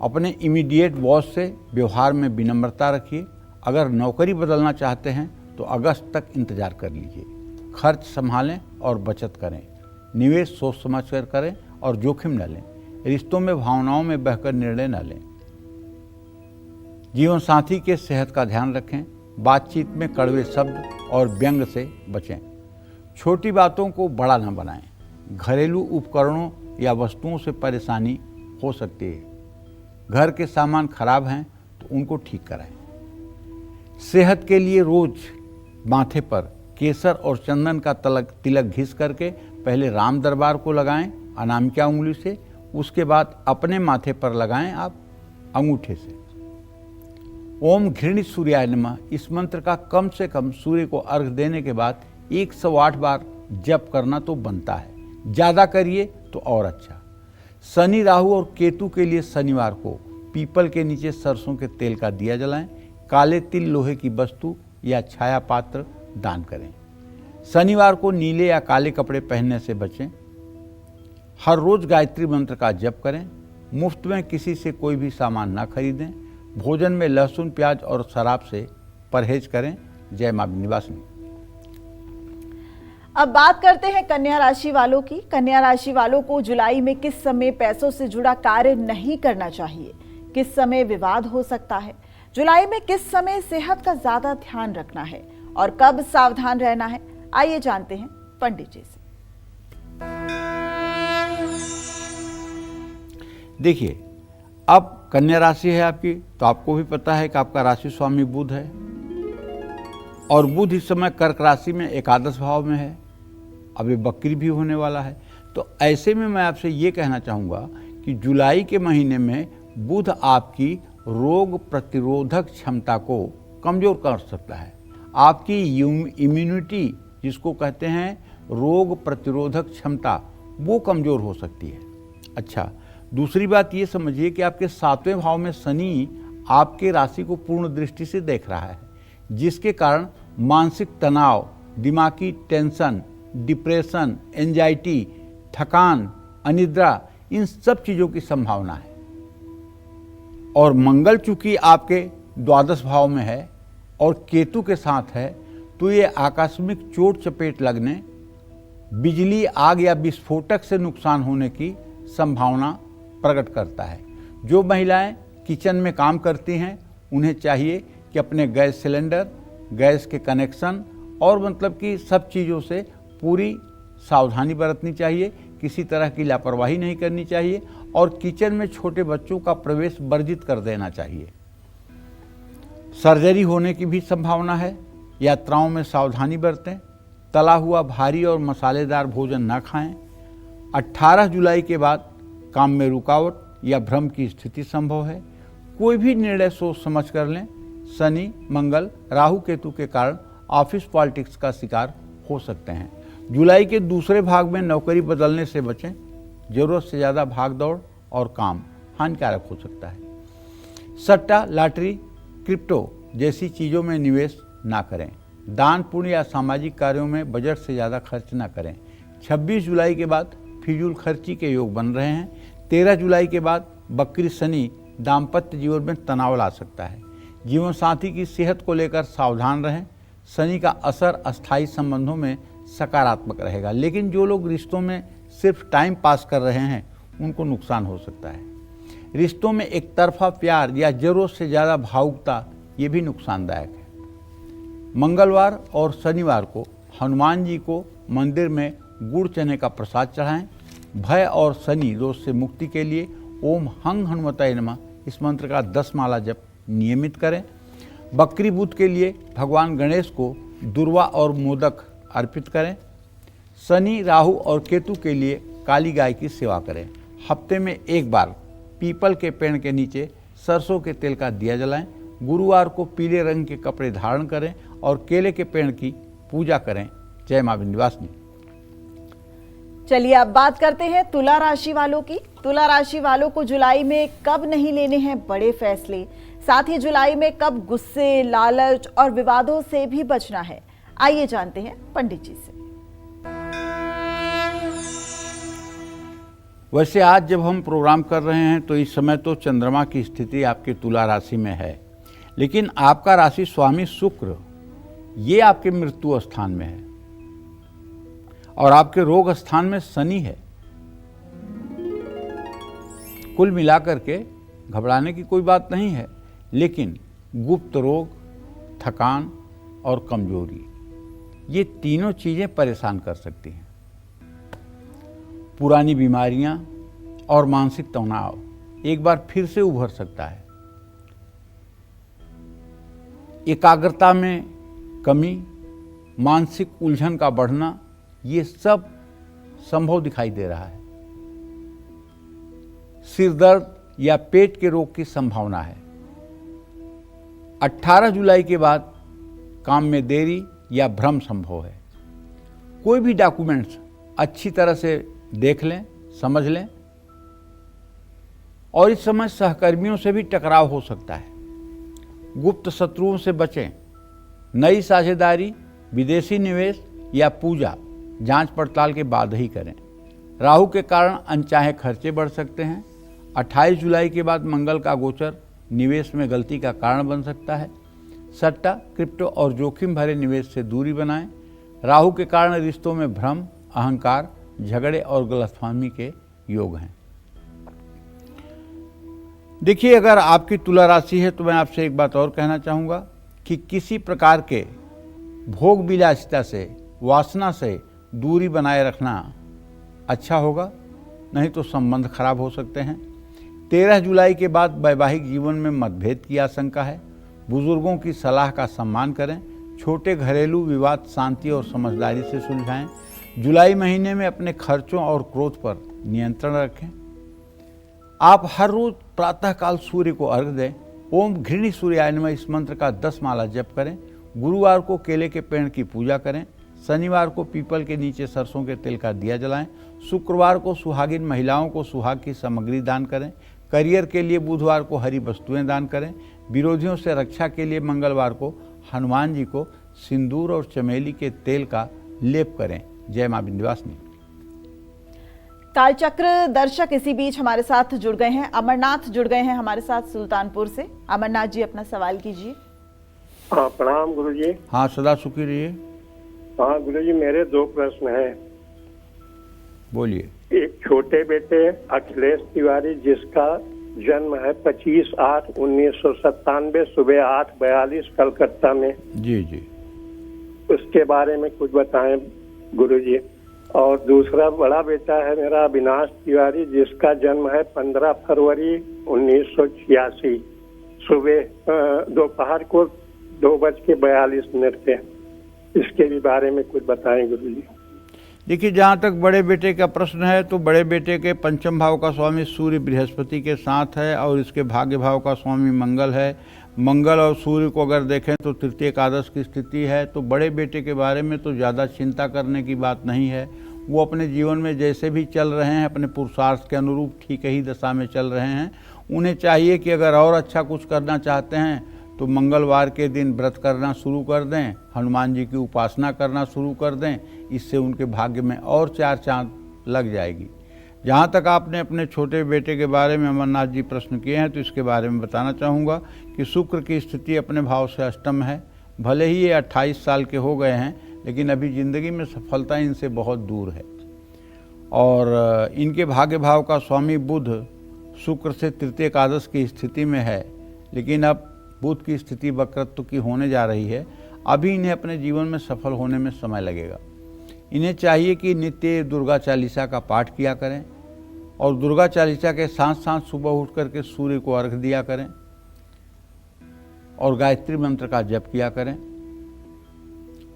अपने इमीडिएट बॉस से व्यवहार में विनम्रता रखिए। अगर नौकरी बदलना चाहते हैं तो अगस्त तक इंतजार कर लीजिए। खर्च संभालें और बचत करें। निवेश सोच समझ कर करें और जोखिम न लें। रिश्तों में भावनाओं में बहकर निर्णय न लें। जीवन साथी के सेहत का ध्यान रखें। बातचीत में कड़वे शब्द और व्यंग से बचें। छोटी बातों को बड़ा न बनाएं। घरेलू उपकरणों या वस्तुओं से परेशानी हो सकती है। घर के सामान खराब हैं तो उनको ठीक कराएं। सेहत के लिए रोज माथे पर केसर और चंदन का तिलक घिस करके पहले राम दरबार को लगाएं अनामिका उंगली से, उसके बाद अपने माथे पर लगाएं आप अंगूठे से। ओम घृणित सूर्याय नमः इस मंत्र का कम से कम सूर्य को अर्घ देने के बाद 108 बार जप करना तो बनता है, ज़्यादा करिए तो और अच्छा। शनि, राहु और केतु के लिए शनिवार को पीपल के नीचे सरसों के तेल का दिया जलाएं। काले तिल, लोहे की वस्तु या छाया पात्र दान करें। शनिवार को नीले या काले कपड़े पहनने से बचें। हर रोज गायत्री मंत्र का जप करें। मुफ्त में किसी से कोई भी सामान ना खरीदें। भोजन में लहसुन, प्याज और शराब से परहेज करें। जय मां विंध्यवासिनी। अब बात करते हैं कन्या राशि वालों की। कन्या राशि वालों को जुलाई में किस समय पैसों से जुड़ा कार्य नहीं करना चाहिए, किस समय विवाद हो सकता है, जुलाई में किस समय सेहत का ज्यादा ध्यान रखना है और कब सावधान रहना है, आइए जानते हैं पंडित जी से। देखिए, अब कन्या राशि है आपकी, तो आपको भी पता है कि आपका राशि स्वामी बुध है और बुध इस समय कर्क राशि में एकादश भाव में है। अब ये बकरी भी होने वाला है। तो ऐसे में मैं आपसे ये कहना चाहूँगा कि जुलाई के महीने में बुध आपकी रोग प्रतिरोधक क्षमता को कमज़ोर कर सकता है। आपकी इम्यूनिटी, जिसको कहते हैं रोग प्रतिरोधक क्षमता, वो कमज़ोर हो सकती है। अच्छा, दूसरी बात ये समझिए कि आपके 7वें भाव में शनि आपके राशि को पूर्ण दृष्टि से देख रहा है, जिसके कारण मानसिक तनाव, दिमागी टेंशन, डिप्रेशन, एंजाइटी, थकान, अनिद्रा, इन सब चीज़ों की संभावना है। और मंगल चूंकि आपके द्वादश भाव में है और केतु के साथ है, तो ये आकस्मिक चोट चपेट लगने, बिजली, आग या विस्फोटक से नुकसान होने की संभावना प्रकट करता है। जो महिलाएं किचन में काम करती हैं, उन्हें चाहिए कि अपने गैस सिलेंडर, गैस के कनेक्शन और मतलब कि सब चीज़ों से पूरी सावधानी बरतनी चाहिए। किसी तरह की लापरवाही नहीं करनी चाहिए और किचन में छोटे बच्चों का प्रवेश वर्जित कर देना चाहिए। सर्जरी होने की भी संभावना है। यात्राओं में सावधानी बरतें। तला हुआ, भारी और मसालेदार भोजन न खाएं। 18 जुलाई के बाद काम में रुकावट या भ्रम की स्थिति संभव है। कोई भी निर्णय सोच समझ कर लें। शनि, मंगल, राहु, केतु के कारण ऑफिस पॉलिटिक्स का शिकार हो सकते हैं। जुलाई के दूसरे भाग में नौकरी बदलने से बचें। जरूरत से ज़्यादा भाग दौड़ और काम हानिकारक हो सकता है। सट्टा, लॉटरी, क्रिप्टो जैसी चीज़ों में निवेश ना करें। दान, पुण्य या सामाजिक कार्यों में बजट से ज़्यादा खर्च ना करें। 26 जुलाई के बाद फिजूल खर्ची के योग बन रहे हैं। 13 जुलाई के बाद बकरी शनि दाम्पत्य जीवन में तनाव ला सकता है। जीवन साथी की सेहत को लेकर सावधान रहें। शनि का असर अस्थायी संबंधों में सकारात्मक रहेगा, लेकिन जो लोग रिश्तों में सिर्फ टाइम पास कर रहे हैं, उनको नुकसान हो सकता है। रिश्तों में एक तरफा प्यार या जरूरत से ज़्यादा भावुकता, ये भी नुकसानदायक है। मंगलवार और शनिवार को हनुमान जी को मंदिर में गुड़ चने का प्रसाद चढ़ाएं। भय और शनि दोष से मुक्ति के लिए ओम हंग हनुमताय नमः इस मंत्र का 10 माला जप नियमित करें। बकरी बुध के लिए भगवान गणेश को दुर्वा और मोदक अर्पित करें। शनि, राहु और केतु के लिए काली गाय की सेवा करें। हफ्ते में एक बार पीपल के पेड़ के नीचे सरसों के तेल का दिया जलाएं। गुरुवार को पीले रंग के कपड़े धारण करें और केले के पेड़ की पूजा करें। जय मां विंध्यवासिनी। चलिए अब बात करते हैं तुला राशि वालों की। तुला राशि वालों को जुलाई में कब नहीं लेने हैं बड़े फैसले, साथ ही जुलाई में कब गुस्से, लालच और विवादों से भी बचना है, आइए जानते हैं पंडित जी से। वैसे आज जब हम प्रोग्राम कर रहे हैं तो इस समय तो चंद्रमा की स्थिति आपकी तुला राशि में है, लेकिन आपका राशि स्वामी शुक्र ये आपके मृत्यु स्थान में है और आपके रोग स्थान में शनि है। कुल मिलाकर के घबराने की कोई बात नहीं है, लेकिन गुप्त रोग, थकान और कमजोरी, ये तीनों चीज़ें परेशान कर सकती हैं। पुरानी बीमारियां और मानसिक तनाव एक बार फिर से उभर सकता है। एकाग्रता में कमी, मानसिक उलझन का बढ़ना, ये सब संभव दिखाई दे रहा है। सिर दर्द या पेट के रोग की संभावना है। 18 जुलाई के बाद काम में देरी या भ्रम संभव है। कोई भी डॉक्यूमेंट्स अच्छी तरह से देख लें, समझ लें। और इस समय सहकर्मियों से भी टकराव हो सकता है। गुप्त शत्रुओं से बचें। नई साझेदारी, विदेशी निवेश या पूजा जांच पड़ताल के बाद ही करें। राहु के कारण अनचाहे खर्चे बढ़ सकते हैं। 28 जुलाई के बाद मंगल का गोचर निवेश में गलती का कारण बन सकता है। सट्टा, क्रिप्टो और जोखिम भरे निवेश से दूरी बनाएं। राहु के कारण रिश्तों में भ्रम, अहंकार, झगड़े और गलतफहमी के योग हैं। देखिए, अगर आपकी तुला राशि है तो मैं आपसे एक बात और कहना चाहूँगा कि किसी प्रकार के भोग विलासिता से, वासना से दूरी बनाए रखना अच्छा होगा, नहीं तो संबंध खराब हो सकते हैं। 13 जुलाई के बाद वैवाहिक जीवन में मतभेद की आशंका है। बुजुर्गों की सलाह का सम्मान करें। छोटे घरेलू विवाद शांति और समझदारी से सुलझाएं। जुलाई महीने में अपने खर्चों और क्रोध पर नियंत्रण रखें। आप हर रोज प्रातःकाल सूर्य को अर्घ्य दें। ओम घृणी सूर्याय नमः इस मंत्र का 10 माला जप करें। गुरुवार को केले के पेड़ की पूजा करें। शनिवार को पीपल के नीचे सरसों के तेल का दिया जलाएं। शुक्रवार को सुहागिन महिलाओं को सुहाग की सामग्री दान करें। करियर के लिए बुधवार को हरी वस्तुएं दान करें। विरोधियों से रक्षा के लिए मंगलवार को हनुमान जी को सिंदूर और चमेली के तेल का लेप करें। जय मां विंध्यवासिनी। कालचक्र दर्शक इसी बीच हमारे साथ जुड़ गए हैं। अमरनाथ जुड़ गए हैं हमारे साथ सुल्तानपुर से। अमरनाथ जी, अपना सवाल कीजिए। हाँ, प्रणाम गुरु जी। हाँ, सदा सुखी रहिए। हाँ गुरु जी, मेरे 2 प्रश्न हैं। बोलिए। एक छोटे बेटे अखिलेश तिवारी, जिसका जन्म है 25/8/1997 सुबह 8:42 कलकत्ता में। जी जी। उसके बारे में कुछ बताएं गुरु जी। और दूसरा बड़ा बेटा है मेरा अविनाश तिवारी, जिसका जन्म है 15 फरवरी 1986 सुबह दोपहर को 2:42 पे। इसके भी बारे में कुछ बताएं गुरु जी। देखिए, जहाँ तक बड़े बेटे का प्रश्न है तो बड़े बेटे के पंचम भाव का स्वामी सूर्य बृहस्पति के साथ है और इसके भाग्य भाव का स्वामी मंगल है। मंगल और सूर्य को अगर देखें तो तृतीय एकादश की स्थिति है। तो बड़े बेटे के बारे में तो ज़्यादा चिंता करने की बात नहीं है। वो अपने जीवन में जैसे भी चल रहे हैं, अपने पुरुषार्थ के अनुरूप ठीक ही दशा में चल रहे हैं। उन्हें चाहिए कि अगर और अच्छा कुछ करना चाहते हैं तो मंगलवार के दिन व्रत करना शुरू कर दें, हनुमान जी की उपासना करना शुरू कर दें। इससे उनके भाग्य में और 4 चांद लग जाएगी। जहाँ तक आपने अपने छोटे बेटे के बारे में अमरनाथ जी प्रश्न किए हैं तो इसके बारे में बताना चाहूँगा कि शुक्र की स्थिति अपने भाव से अष्टम है। भले ही ये 28 साल के हो गए हैं, लेकिन अभी ज़िंदगी में सफलता इनसे बहुत दूर है। और इनके भाग्य भाव का स्वामी बुध शुक्र से तृतीय एकादश की स्थिति में है, लेकिन अब बुध की स्थिति वक्रत्व की होने जा रही है। अभी इन्हें अपने जीवन में सफल होने में समय लगेगा। इन्हें चाहिए कि नित्य दुर्गा चालीसा का पाठ किया करें और दुर्गा चालीसा के साथ साथ सुबह उठ करके सूर्य को अर्घ्य दिया करें और गायत्री मंत्र का जप किया करें।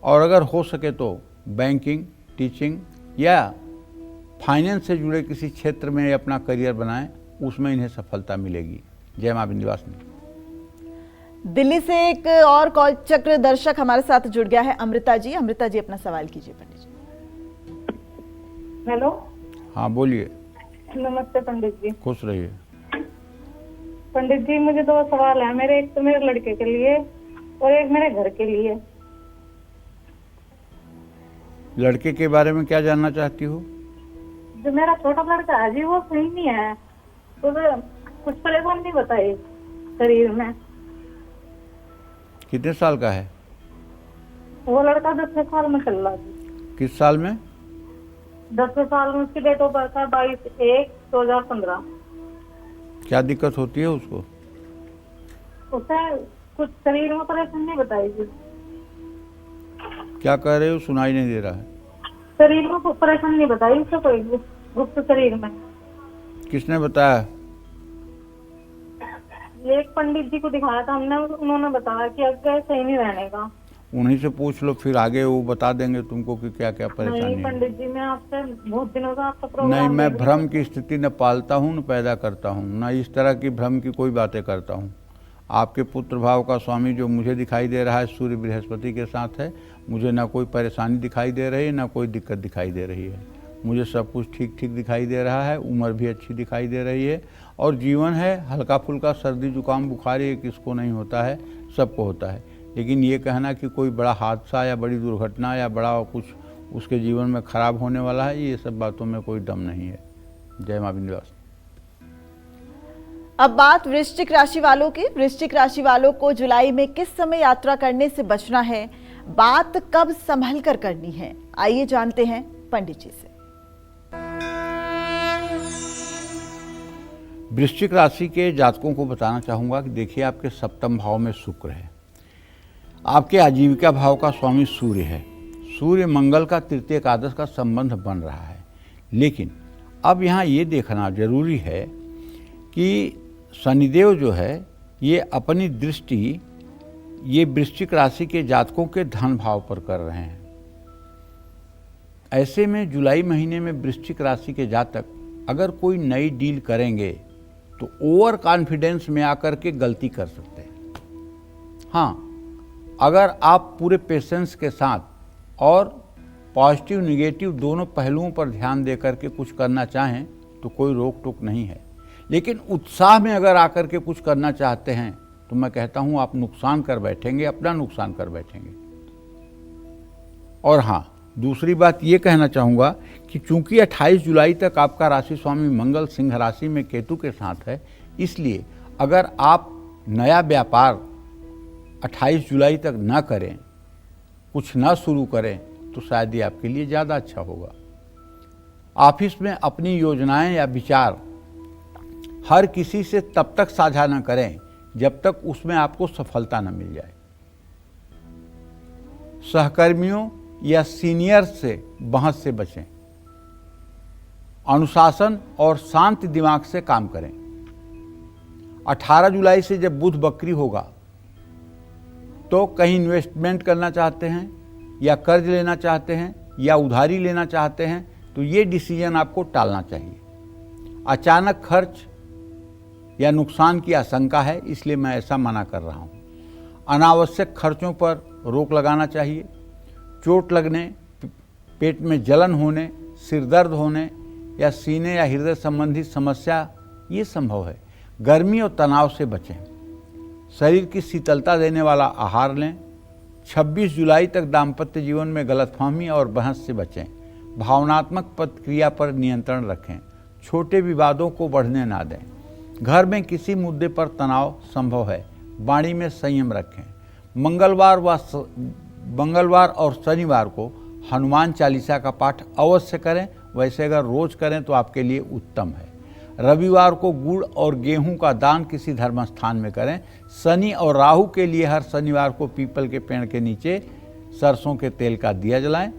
और अगर हो सके तो बैंकिंग, टीचिंग या फाइनेंस से जुड़े किसी क्षेत्र में अपना करियर बनाएं, उसमें इन्हें सफलता मिलेगी। जय मां विंध्यवासिनी। दिल्ली से एक और कॉल चक्र दर्शक हमारे साथ जुड़ गया है, अमृता जी। अमृता जी, अपना सवाल कीजिए पंडित जी। हेलो। हाँ, बोलिए। नमस्ते पंडित जी। खुश रहिए। पंडित जी, मुझे 2 सवाल है मेरे। एक तो मेरे लड़के के लिए और एक मेरे घर के लिए। लड़के के बारे में क्या जानना चाहती हो? जो मेरा छोटा लड़का है जी, वो सही नहीं है, तो कुछ परेशानी बताइए शरीर में। कितने साल का है वो लड़का? 10 साल में चल रहा है। किस साल में? 10 साल में। उसकी डेट ऑफ बर्थ है 22/1/2015। क्या दिक्कत होती है उसको? उसे कुछ शरीर में परेशानी नहीं बताएगी। क्या कह रहे हो, सुनाई नहीं दे रहा है। शरीर में परेशानी नहीं बताई उससे, कोई गुप्त शरीर में। किसने बताया? एक पंडित जी को दिखाया था हमने, उन्होंने बताया कि अगर सही नहीं रहने का। उन्हीं से पूछ लो, फिर आगे वो बता देंगे तुमको कि क्या क्या परेशानी नहीं है। पंडित जी, मैं आपसे बहुत दिनों से आपका प्रोग्राम नहीं, मैं देख रही भ्रम की स्थिति न पालता हूँ न पैदा करता हूँ, न इस तरह की भ्रम की कोई बातें करता हूँ। आपके पुत्र भाव का स्वामी जो मुझे दिखाई दे रहा है सूर्य बृहस्पति के साथ है। मुझे ना कोई परेशानी दिखाई दे रही है, ना कोई दिक्कत दिखाई दे रही है। मुझे सब कुछ ठीक ठीक दिखाई दे रहा है, उम्र भी अच्छी दिखाई दे रही है और जीवन है हल्का फुल्का। सर्दी जुकाम बुखार ये किसको नहीं होता है, सबको होता है। लेकिन ये कहना कि कोई बड़ा हादसा या बड़ी दुर्घटना या बड़ा कुछ उसके जीवन में खराब होने वाला है, ये सब बातों में कोई दम नहीं है। जय मां विंध्यवासिनी। अब बात वृश्चिक राशि वालों की। वृश्चिक राशि वालों को जुलाई में किस समय यात्रा करने से बचना है, बात कब संभल कर करनी है, आइए जानते हैं पंडित जी से। वृश्चिक राशि के जातकों को बताना चाहूँगा कि देखिए, आपके सप्तम भाव में शुक्र है, आपके आजीविका भाव का स्वामी सूर्य है। सूर्य मंगल का तृतीय एकादश का संबंध बन रहा है। लेकिन अब यहाँ ये देखना जरूरी है कि शनिदेव जो है ये अपनी दृष्टि ये वृश्चिक राशि के जातकों के धन भाव पर कर रहे हैं। ऐसे में जुलाई महीने में वृश्चिक राशि के जातक अगर कोई नई डील करेंगे तो ओवर कॉन्फिडेंस में आकर के गलती कर सकते हैं। हाँ, अगर आप पूरे पेशेंस के साथ और पॉजिटिव निगेटिव दोनों पहलुओं पर ध्यान देकर के कुछ करना चाहें तो कोई रोक टोक नहीं है। लेकिन उत्साह में अगर आकर के कुछ करना चाहते हैं तो मैं कहता हूं आप नुकसान कर बैठेंगे, अपना नुकसान कर बैठेंगे। और हाँ, दूसरी बात ये कहना चाहूँगा कि चूंकि 28 जुलाई तक आपका राशि स्वामी मंगल सिंह राशि में केतु के साथ है, इसलिए अगर आप नया व्यापार 28 जुलाई तक न करें, कुछ न शुरू करें, तो शायद ये आपके लिए ज़्यादा अच्छा होगा। ऑफिस में अपनी योजनाएं या विचार हर किसी से तब तक साझा न करें जब तक उसमें आपको सफलता न मिल जाए। सहकर्मियों या सीनियर से बहस से बचें। अनुशासन और शांत दिमाग से काम करें। 18 जुलाई से जब बुध बकरी होगा तो कहीं इन्वेस्टमेंट करना चाहते हैं या कर्ज लेना चाहते हैं या उधारी लेना चाहते हैं तो ये डिसीजन आपको टालना चाहिए। अचानक खर्च या नुकसान की आशंका है, इसलिए मैं ऐसा मना कर रहा हूँ। अनावश्यक खर्चों पर रोक लगाना चाहिए। चोट लगने, पेट में जलन होने, सिर दर्द होने या सीने या हृदय संबंधी समस्या ये संभव है। गर्मी और तनाव से बचें। शरीर की शीतलता देने वाला आहार लें। 26 जुलाई तक दाम्पत्य जीवन में गलतफहमी और बहस से बचें। भावनात्मक प्रतिक्रिया पर नियंत्रण रखें। छोटे विवादों को बढ़ने ना दें। घर में किसी मुद्दे पर तनाव संभव है, वाणी में संयम रखें। मंगलवार और शनिवार को हनुमान चालीसा का पाठ अवश्य करें। वैसे अगर रोज करें तो आपके लिए उत्तम है। रविवार को गुड़ और गेहूं का दान किसी धर्म स्थान में करें। शनि और राहु के लिए हर शनिवार को पीपल के पेड़ के नीचे सरसों के तेल का दिया जलाएं।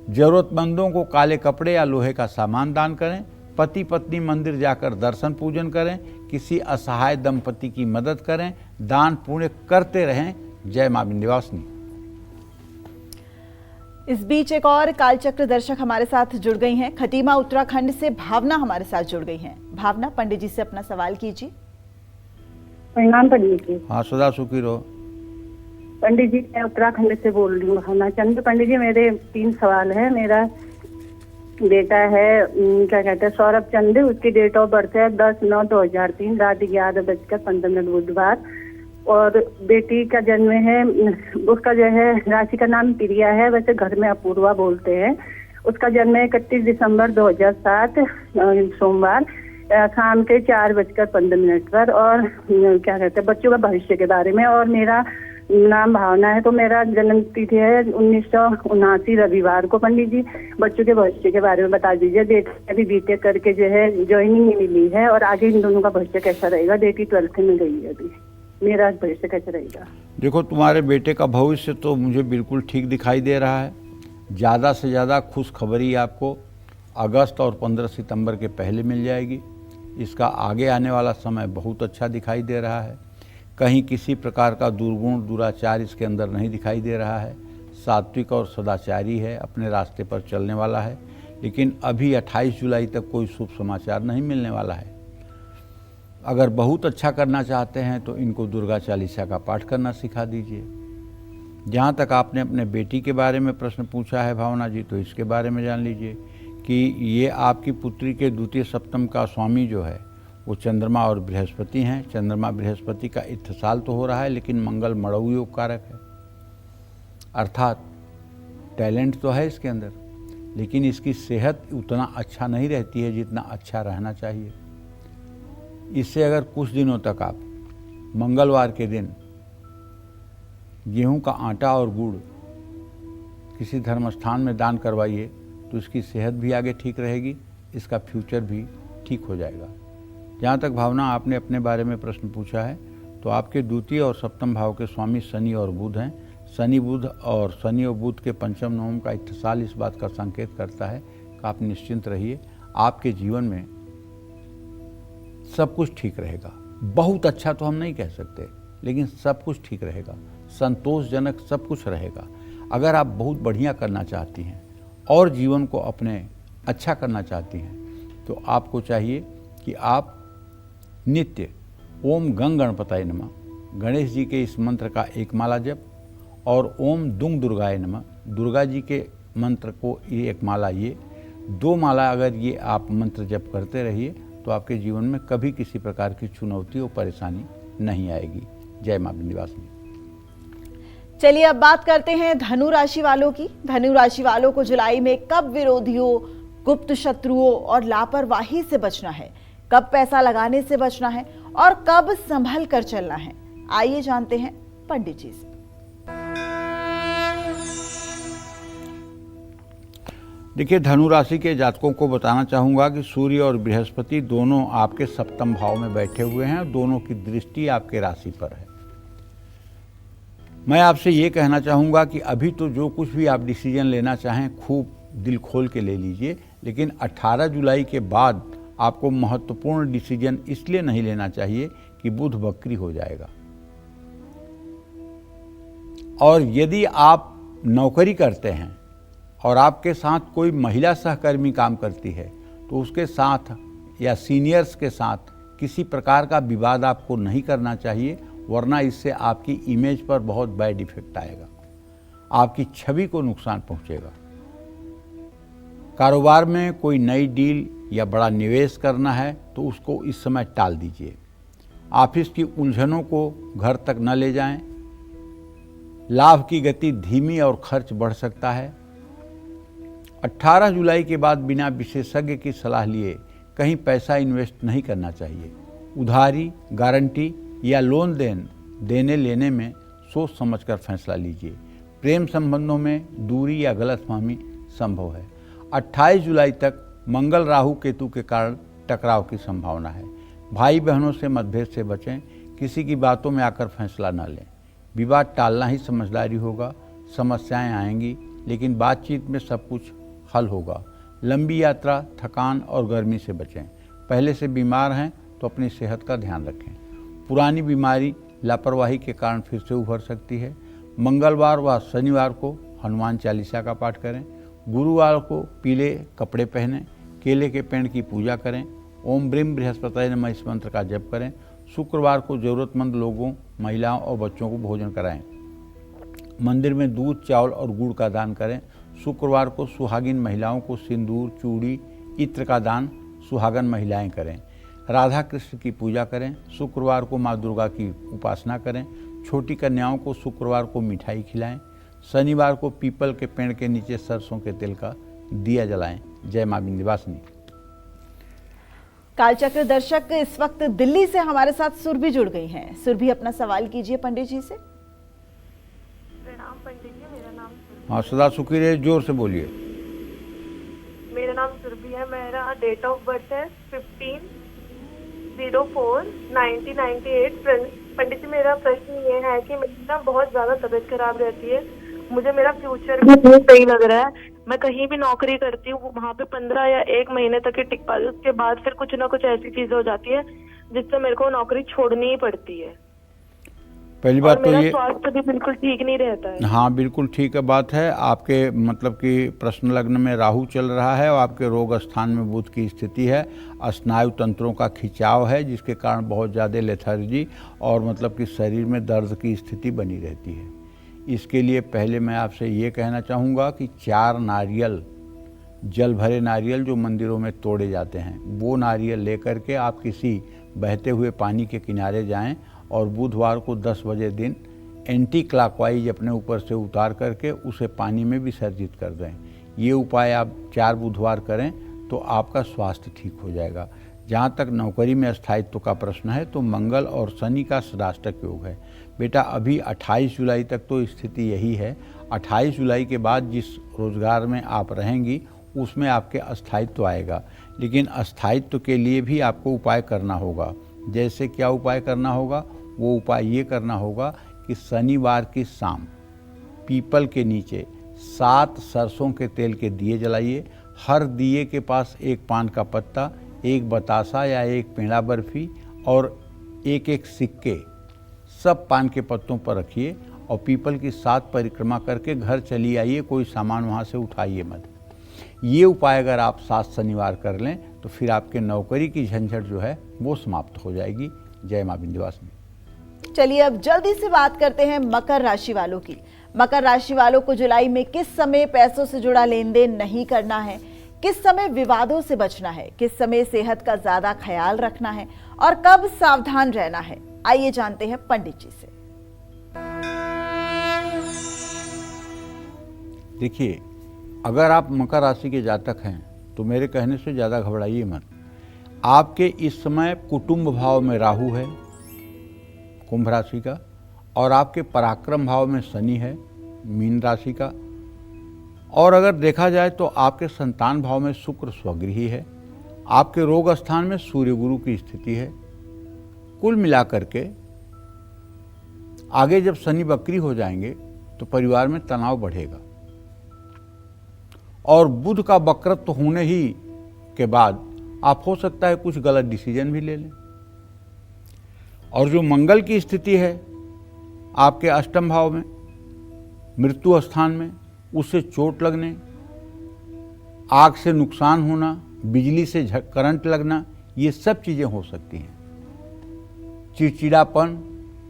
जरूरतमंदों को काले कपड़े या लोहे का सामान दान करें। पति पत्नी मंदिर जाकर दर्शन पूजन करें। किसी असहाय दंपति की मदद करें। दान पुण्य करते रहें। जय मां विंध्यवासिनी। इस बीच एक और कालचक्र दर्शक हमारे साथ जुड़ गई हैं। खटीमा उत्तराखंड से भावना हमारे साथ जुड़ गई हैं। भावना, पंडित जी से अपना सवाल कीजिए। प्रणाम पंडित जी। हाँ, सदा सुखी रहो। पंडित जी, मैं उत्तराखंड से बोल रही हूँ, भावना चंद। पंडित जी, मेरे 3 सवाल है। मेरा बेटा है क्या कहते हैं सौरभ चंद, उसकी डेट ऑफ बर्थ है 10/9/2003 रात 11:15 बुधवार। और बेटी का जन्म है, उसका जो है राशि का नाम प्रिया है, वैसे घर में अपूर्वा बोलते हैं। उसका जन्म है 31 दिसंबर 2007 सोमवार शाम के 4:15 पर। और क्या कहते हैं बच्चों का भविष्य के बारे में। और मेरा नाम भावना है, तो मेरा जन्म तिथि है 1979 रविवार को। पंडित जी, बच्चों के भविष्य के बारे में बता दीजिए। बेटी अभी बीटेक करके जो है ज्वाइनिंग मिली है, और आगे इन दोनों का भविष्य कैसा रहेगा। बेटी 12th में गई है अभी। मेरा भविष्य कैसे रहेगा? देखो, तुम्हारे बेटे का भविष्य तो मुझे बिल्कुल ठीक दिखाई दे रहा है। ज़्यादा से ज़्यादा खुशखबरी आपको अगस्त और 15 सितंबर के पहले मिल जाएगी। इसका आगे आने वाला समय बहुत अच्छा दिखाई दे रहा है। कहीं किसी प्रकार का दुर्गुण दुराचार इसके अंदर नहीं दिखाई दे रहा है। सात्विक और सदाचारी है, अपने रास्ते पर चलने वाला है। लेकिन अभी 28 जुलाई तक कोई शुभ समाचार नहीं मिलने वाला है। अगर बहुत अच्छा करना चाहते हैं तो इनको दुर्गा चालीसा का पाठ करना सिखा दीजिए। जहाँ तक आपने अपने बेटी के बारे में प्रश्न पूछा है भावना जी, तो इसके बारे में जान लीजिए कि ये आपकी पुत्री के द्वितीय सप्तम का स्वामी जो है वो चंद्रमा और बृहस्पति हैं। चंद्रमा बृहस्पति का इत्तेसाल तो हो रहा है, लेकिन मंगल मड़ऊ योग कारक है। अर्थात टैलेंट तो है इसके अंदर, लेकिन इसकी सेहत उतना अच्छा नहीं रहती है जितना अच्छा रहना चाहिए। इससे अगर कुछ दिनों तक आप मंगलवार के दिन गेहूं का आटा और गुड़ किसी धर्म स्थान में दान करवाइए तो इसकी सेहत भी आगे ठीक रहेगी, इसका फ्यूचर भी ठीक हो जाएगा। जहाँ तक भावना आपने अपने बारे में प्रश्न पूछा है, तो आपके द्वितीय और सप्तम भाव के स्वामी शनि और बुध हैं। शनि बुध और शनि और बुध के पंचम नवम का इत्तेसाल इस बात का संकेत करता है कि आप निश्चिंत रहिए, आपके जीवन में सब कुछ ठीक रहेगा। बहुत अच्छा तो हम नहीं कह सकते, लेकिन सब कुछ ठीक रहेगा, संतोषजनक सब कुछ रहेगा। अगर आप बहुत बढ़िया करना चाहती हैं और जीवन को अपने अच्छा करना चाहती हैं तो आपको चाहिए कि आप नित्य ओम गंग गणपताय नमः गणेश जी के इस मंत्र का एक माला जप और ओम दुंग दुर्गाय नमः दुर्गा जी के मंत्र को ये एक माला, ये 2 माला अगर ये आप मंत्र जप करते रहिए तो आपके जीवन में कभी किसी प्रकार की चुनौती और परेशानी नहीं आएगी। जय मां विंध्यवासिनी। चलिए अब बात करते हैं धनु राशि वालों की। धनु राशि वालों को जुलाई में कब विरोधियों, गुप्त शत्रुओं और लापरवाही से बचना है, कब पैसा लगाने से बचना है और कब संभल कर चलना है, आइए जानते हैं पंडित जी से। देखिए, धनु राशि के जातकों को बताना चाहूँगा कि सूर्य और बृहस्पति दोनों आपके सप्तम भाव में बैठे हुए हैं और दोनों की दृष्टि आपके राशि पर है। मैं आपसे ये कहना चाहूँगा कि अभी तो जो कुछ भी आप डिसीजन लेना चाहें खूब दिल खोल के ले लीजिए, लेकिन 18 जुलाई के बाद आपको महत्वपूर्ण डिसीजन इसलिए नहीं लेना चाहिए कि बुध वक्री हो जाएगा। और यदि आप नौकरी करते हैं और आपके साथ कोई महिला सहकर्मी काम करती है तो उसके साथ या सीनियर्स के साथ किसी प्रकार का विवाद आपको नहीं करना चाहिए, वरना इससे आपकी इमेज पर बहुत बैड इफेक्ट आएगा, आपकी छवि को नुकसान पहुंचेगा। कारोबार में कोई नई डील या बड़ा निवेश करना है तो उसको इस समय टाल दीजिए। ऑफिस की उलझनों को घर तक न ले जाएं। लाभ की गति धीमी और खर्च बढ़ सकता है। 18 जुलाई के बाद बिना विशेषज्ञ की सलाह लिए कहीं पैसा इन्वेस्ट नहीं करना चाहिए। उधारी, गारंटी या लोन देने लेने में सोच समझकर फैसला लीजिए। प्रेम संबंधों में दूरी या गलतफहमी संभव है। 28 जुलाई तक मंगल राहु केतु के कारण टकराव की संभावना है। भाई बहनों से मतभेद से बचें, किसी की बातों में आकर फैसला न लें। विवाद टालना ही समझदारी होगा। समस्याएं आएंगी लेकिन बातचीत में सब कुछ हल होगा। लंबी यात्रा, थकान और गर्मी से बचें। पहले से बीमार हैं तो अपनी सेहत का ध्यान रखें। पुरानी बीमारी लापरवाही के कारण फिर से उभर सकती है। मंगलवार व शनिवार को हनुमान चालीसा का पाठ करें। गुरुवार को पीले कपड़े पहनें। केले के पेड़ की पूजा करें। ओम ब्रीम बृहस्पताय नमः इस मंत्र का जप करें। शुक्रवार को ज़रूरतमंद लोगों, महिलाओं और बच्चों को भोजन कराएं। मंदिर में दूध, चावल और गुड़ का दान करें। शुक्रवार को सुहागिन महिलाओं को सिंदूर, चूड़ी, इत्र का दान सुहागन महिलाएं करें। राधा कृष्ण की पूजा करें। शुक्रवार को माँ दुर्गा की उपासना करें। छोटी कन्याओं को शुक्रवार को मिठाई खिलाएं। शनिवार को पीपल के पेड़ के नीचे सरसों के तेल का दिया जलाएं। जय मां विंध्यवासिनी। कालचक्र दर्शक इस वक्त दिल्ली से हमारे साथ सुरभि जुड़ गई हैं। सुरभि, अपना सवाल कीजिए पंडित जी से। प्रणाम पंडित जी, मेरा नाम हाँ, सदा सुखी रहे, जोर से बोलिए। मेरा नाम सुरभि है। मेरा डेट ऑफ बर्थ है 04-9098। पंडित जी, मेरा प्रश्न ये है कि मेरी ना बहुत ज्यादा तबीयत खराब रहती है। मुझे मेरा फ्यूचर भी नहीं सही लग रहा है। मैं कहीं भी नौकरी करती हूँ, वहाँ पे 15 या 1 महीने तक ही टिक पाती हूँ। उसके बाद फिर कुछ ना कुछ ऐसी चीजें हो जाती है जिससे मेरे को नौकरी छोड़नी ही पड़ती है। पहली बात तो मेरा ये, स्वास्थ्य भी बिल्कुल ठीक नहीं रहता है। हाँ बिल्कुल ठीक है बात है। आपके मतलब कि प्रश्न लग्न में राहु चल रहा है और आपके रोग स्थान में बुध की स्थिति है। स्नायु तंत्रों का खिंचाव है जिसके कारण बहुत ज़्यादा लेथर्जी और मतलब कि शरीर में दर्द की स्थिति बनी रहती है। इसके लिए पहले मैं आपसे ये कहना चाहूँगा कि 4 नारियल, जल भरे नारियल जो मंदिरों में तोड़े जाते हैं, वो नारियल लेकर के आप किसी बहते हुए पानी के किनारे जाएं और बुधवार को 10 बजे दिन एंटी क्लॉकवाइज अपने ऊपर से उतार करके उसे पानी में विसर्जित कर दें। ये उपाय आप 4 बुधवार करें तो आपका स्वास्थ्य ठीक हो जाएगा। जहाँ तक नौकरी में स्थायित्व का प्रश्न है तो मंगल और शनि का सदाष्टक योग है। बेटा अभी 28 जुलाई तक तो स्थिति यही है। 28 जुलाई के बाद जिस रोजगार में आप रहेंगी उसमें आपके अस्थायित्व आएगा, लेकिन अस्थायित्व के लिए भी आपको उपाय करना होगा। जैसे क्या उपाय करना होगा? वो उपाय ये करना होगा कि शनिवार की शाम पीपल के नीचे 7 सरसों के तेल के दिए जलाइए। हर दिए के पास 1 पान का पत्ता, 1 बतासा या 1 पेड़ा बर्फी और 1 सिक्के सब पान के पत्तों पर रखिए और पीपल की 7 परिक्रमा करके घर चली आइए। कोई सामान वहाँ से उठाइए मत। ये उपाय अगर आप 7 शनिवार कर लें तो फिर आपके नौकरी की झंझट जो है वो समाप्त हो जाएगी। जय मां विंध्यवासिनी। चलिए अब जल्दी से बात करते हैं मकर राशि वालों की। मकर राशि वालों को जुलाई में किस समय पैसों से जुड़ा लेन देन नहीं करना है, किस समय विवादों से बचना है, किस समय सेहत का ज्यादा ख्याल रखना है और कब सावधान रहना है, आइए जानते हैं पंडित जी से। देखिए, अगर आप मकर राशि के जातक हैं तो मेरे कहने से ज़्यादा घबराइए मत। आपके इस समय कुटुंब भाव में राहु है कुंभ राशि का, और आपके पराक्रम भाव में शनि है मीन राशि का, और अगर देखा जाए तो आपके संतान भाव में शुक्र स्वगृही है। आपके रोग स्थान में सूर्य गुरु की स्थिति है। कुल मिलाकर के आगे जब शनि वक्री हो जाएंगे तो परिवार में तनाव बढ़ेगा और बुध का वक्रत्व होने ही के बाद आप हो सकता है कुछ गलत डिसीजन भी ले लें। और जो मंगल की स्थिति है आपके अष्टम भाव में मृत्यु स्थान में, उससे चोट लगने, आग से नुकसान होना, बिजली से करंट लगना, ये सब चीज़ें हो सकती हैं। चिड़चिड़ापन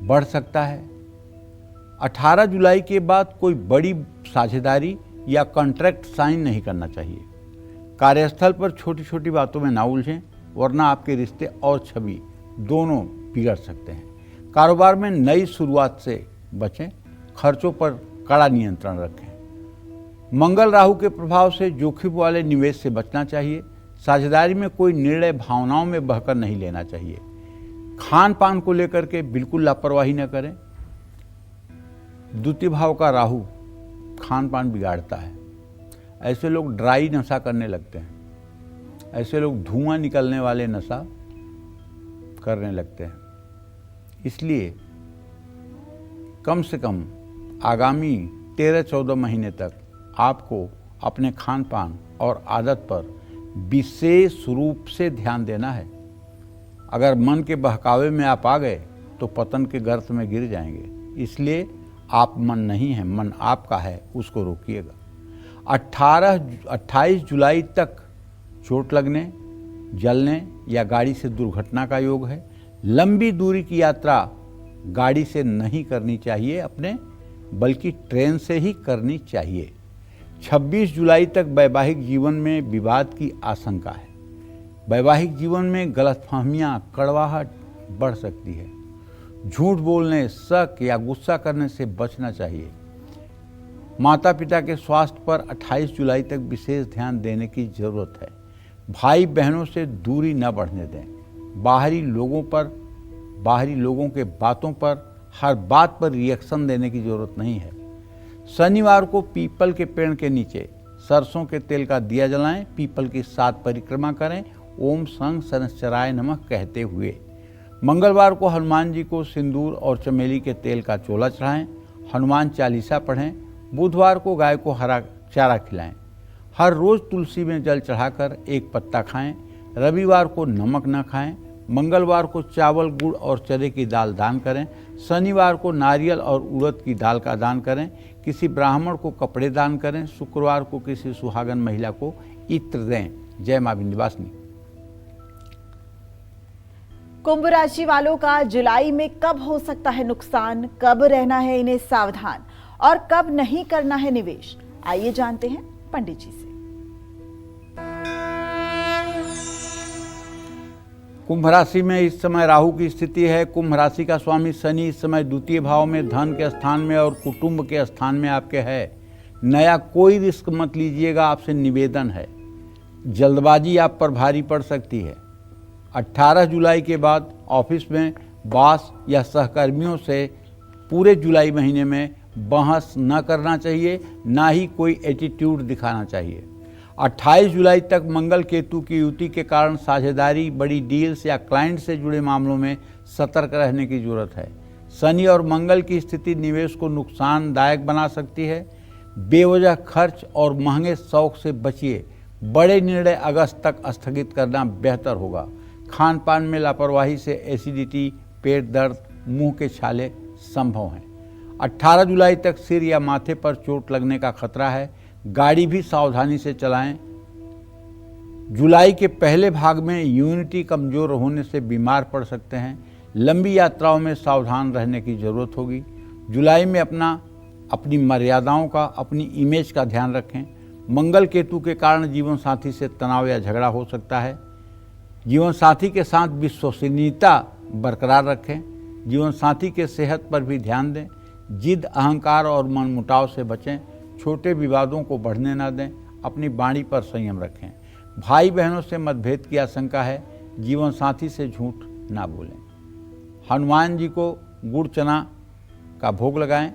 बढ़ सकता है। 18 जुलाई के बाद कोई बड़ी साझेदारी या कॉन्ट्रैक्ट साइन नहीं करना चाहिए। कार्यस्थल पर छोटी छोटी बातों में ना उलझें, वरना आपके रिश्ते और छवि दोनों बिगड़ सकते हैं। कारोबार में नई शुरुआत से बचें। खर्चों पर कड़ा नियंत्रण रखें। मंगल राहु के प्रभाव से जोखिम वाले निवेश से बचना चाहिए। साझेदारी में कोई निर्णय भावनाओं में बहकर नहीं लेना चाहिए। खान पान को लेकर के बिल्कुल लापरवाही न करें। द्वितीय भाव का राहु खान पान बिगाड़ता है। ऐसे लोग ड्राई नशा करने लगते हैं। ऐसे लोग धुआं निकलने वाले नशा करने लगते हैं। इसलिए कम से कम आगामी 13-14 महीने तक आपको अपने खान पान और आदत पर विशेष रूप से ध्यान देना है। अगर मन के बहकावे में आप आ गए तो पतन के गर्त में गिर जाएंगे। इसलिए आप मन नहीं है, मन आपका है, उसको रोकिएगा। 28 जुलाई तक चोट लगने, जलने या गाड़ी से दुर्घटना का योग है। लंबी दूरी की यात्रा गाड़ी से नहीं करनी चाहिए अपने, बल्कि ट्रेन से ही करनी चाहिए। 26 जुलाई तक वैवाहिक जीवन में विवाद की आशंका है। वैवाहिक जीवन में गलतफहमियां, कड़वाहट बढ़ सकती है। झूठ बोलने, शक या गुस्सा करने से बचना चाहिए। माता पिता के स्वास्थ्य पर 28 जुलाई तक विशेष ध्यान देने की जरूरत है। भाई बहनों से दूरी न बढ़ने दें। बाहरी लोगों के बातों पर हर बात पर रिएक्शन देने की जरूरत नहीं है। शनिवार को पीपल के पेड़ के नीचे सरसों के तेल का दिया जलाएं, पीपल की 7 परिक्रमा करें, ओम संग शनश्चराय नमः कहते हुए। मंगलवार को हनुमान जी को सिंदूर और चमेली के तेल का चोला चढ़ाएं, हनुमान चालीसा पढ़ें। बुधवार को गाय को हरा चारा खिलाएं। हर रोज तुलसी में जल चढ़ाकर एक पत्ता खाएं। रविवार को नमक न खाएं। मंगलवार को चावल, गुड़ और चने की दाल दान करें। शनिवार को नारियल और उड़द की दाल का दान करें। किसी ब्राह्मण को कपड़े दान करें। शुक्रवार को किसी सुहागन महिला को इत्र दें। जय मां विंध्यवासिनी। कुंभ राशि वालों का जुलाई में कब हो सकता है नुकसान, कब रहना है इन्हें सावधान और कब नहीं करना है निवेश, आइए जानते हैं पंडित जी से। कुंभ राशि में इस समय राहु की स्थिति है। कुंभ राशि का स्वामी शनि इस समय द्वितीय भाव में धन के स्थान में और कुटुंब के स्थान में आपके है। नया कोई रिस्क मत लीजिएगा, आपसे निवेदन है। जल्दबाजी आप पर भारी पड़ सकती है। 18 जुलाई के बाद ऑफिस में बॉस या सहकर्मियों से पूरे जुलाई महीने में बहस न करना चाहिए, ना ही कोई एटीट्यूड दिखाना चाहिए। 28 जुलाई तक मंगल केतु की युति के कारण साझेदारी, बड़ी डील्स या क्लाइंट से जुड़े मामलों में सतर्क रहने की जरूरत है। शनि और मंगल की स्थिति निवेश को नुकसानदायक बना सकती है। बेवजह खर्च और महंगे शौक से बचिए। बड़े निर्णय अगस्त तक स्थगित करना बेहतर होगा। खान पान में लापरवाही से एसिडिटी, पेट दर्द, मुंह के छाले संभव हैं। 18 जुलाई तक सिर या माथे पर चोट लगने का खतरा है। गाड़ी भी सावधानी से चलाएं। जुलाई के पहले भाग में इम्यूनिटी कमजोर होने से बीमार पड़ सकते हैं। लंबी यात्राओं में सावधान रहने की जरूरत होगी। जुलाई में अपनी मर्यादाओं का, अपनी इमेज का ध्यान रखें। मंगल केतु के कारण जीवन साथी से तनाव या झगड़ा हो सकता है। जीवन साथी के साथ विश्वसनीयता बरकरार रखें। जीवन साथी के सेहत पर भी ध्यान दें। जिद, अहंकार और मनमुटाव से बचें। छोटे विवादों को बढ़ने न दें। अपनी वाणी पर संयम रखें। भाई बहनों से मतभेद की आशंका है। जीवन साथी से झूठ ना बोलें। हनुमान जी को गुड़ चना का भोग लगाएं।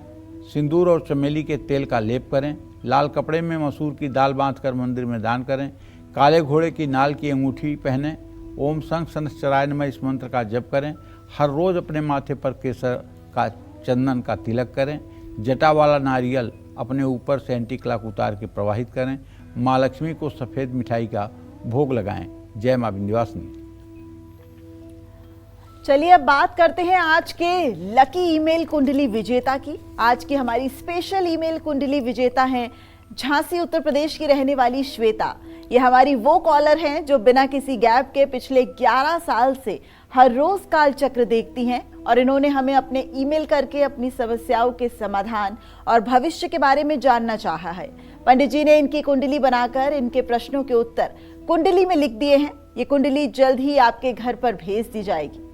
सिंदूर और चमेली के तेल का लेप करें। लाल कपड़े में मसूर की दाल बांधकर मंदिर में दान करें। काले घोड़े की नाल की अंगूठी पहनें। ओम संग शनश्चराय नमः इस मंत्र का जप करें। हर रोज अपने माथे पर केसर का चंदन का तिलक करें। जटा वाला नारियल अपने ऊपर से एंटी क्लॉक उतार के प्रवाहित करें। माँ लक्ष्मी को सफ़ेद मिठाई का भोग लगाएं। जय माँ विंध्यवासिनी। चलिए अब बात करते हैं आज के लकी ईमेल कुंडली विजेता की। आज की हमारी स्पेशल ईमेल कुंडली विजेता हैं झांसी उत्तर प्रदेश की रहने वाली श्वेता। ये हमारी वो कॉलर हैं जो बिना किसी गैप के पिछले 11 साल से हर रोज काल चक्र देखती हैं और इन्होंने हमें अपने ईमेल करके अपनी समस्याओं के समाधान और भविष्य के बारे में जानना चाहा है। पंडित जी ने इनकी कुंडली बनाकर इनके प्रश्नों के उत्तर कुंडली में लिख दिए हैं। ये कुंडली जल्द ही आपके घर पर भेज दी जाएगी।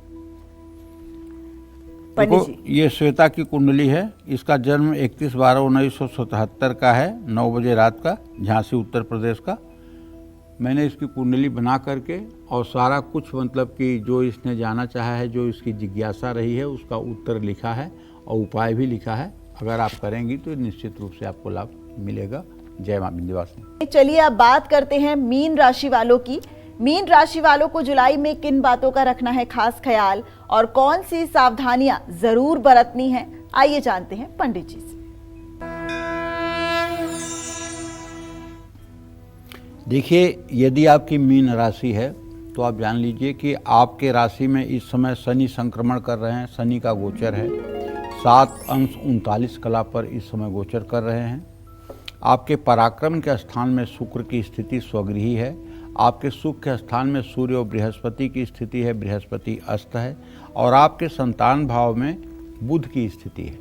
पंडित जी, ये श्वेता की कुंडली है। इसका जन्म 31/12/1977 का है, 9 बजे रात का, झांसी उत्तर प्रदेश का। मैंने इसकी कुंडली बना करके और सारा कुछ मतलब कि जो इसने जाना चाहा है, जो इसकी जिज्ञासा रही है, उसका उत्तर लिखा है और उपाय भी लिखा है। अगर आप करेंगी तो निश्चित रूप से आपको लाभ मिलेगा। जय मां विंध्यवासिनी। चलिए अब बात करते हैं मीन राशि वालों की। मीन राशि वालों को जुलाई में किन बातों का रखना है खास ख्याल और कौन सी सावधानियां जरूर बरतनी है, आइए जानते हैं पंडित जी से। देखिए, यदि आपकी मीन राशि है तो आप जान लीजिए कि आपके राशि में इस समय शनि संक्रमण कर रहे हैं। शनि का गोचर है। 7:39 कला पर इस समय गोचर कर रहे हैं। आपके पराक्रम के स्थान में शुक्र की स्थिति स्वगृही है। आपके सुख के स्थान में सूर्य और बृहस्पति की स्थिति है। बृहस्पति अस्त है और आपके संतान भाव में बुध की स्थिति है।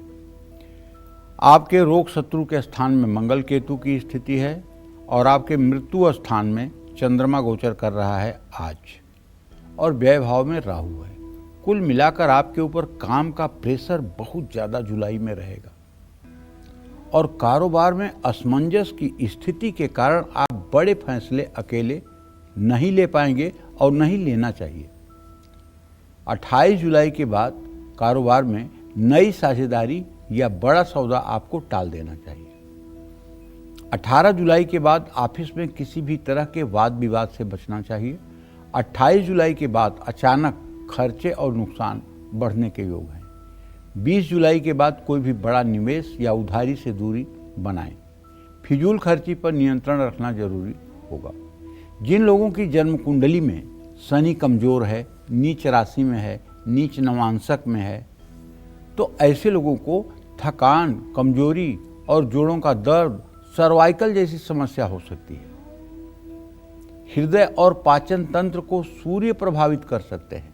आपके रोग शत्रु के स्थान में मंगल केतु की स्थिति है और आपके मृत्यु स्थान में चंद्रमा गोचर कर रहा है आज, और व्यय भाव में राहु है। कुल मिलाकर आपके ऊपर काम का प्रेशर बहुत ज़्यादा जुलाई में रहेगा और कारोबार में असमंजस की स्थिति के कारण आप बड़े फैसले अकेले नहीं ले पाएंगे और नहीं लेना चाहिए। 28 जुलाई के बाद कारोबार में नई साझेदारी या बड़ा सौदा आपको टाल देना चाहिए। 18 जुलाई के बाद ऑफिस में किसी भी तरह के वाद विवाद से बचना चाहिए। 28 जुलाई के बाद अचानक खर्चे और नुकसान बढ़ने के योग हैं। 20 जुलाई के बाद कोई भी बड़ा निवेश या उधारी से दूरी बनाएं। फिजूल खर्ची पर नियंत्रण रखना जरूरी होगा। जिन लोगों की जन्म कुंडली में शनि कमजोर है, नीच राशि में है, नीच नवांशक में है, तो ऐसे लोगों को थकान, कमजोरी और जोड़ों का दर्द, सर्वाइकल जैसी समस्या हो सकती है। हृदय और पाचन तंत्र को सूर्य प्रभावित कर सकते हैं।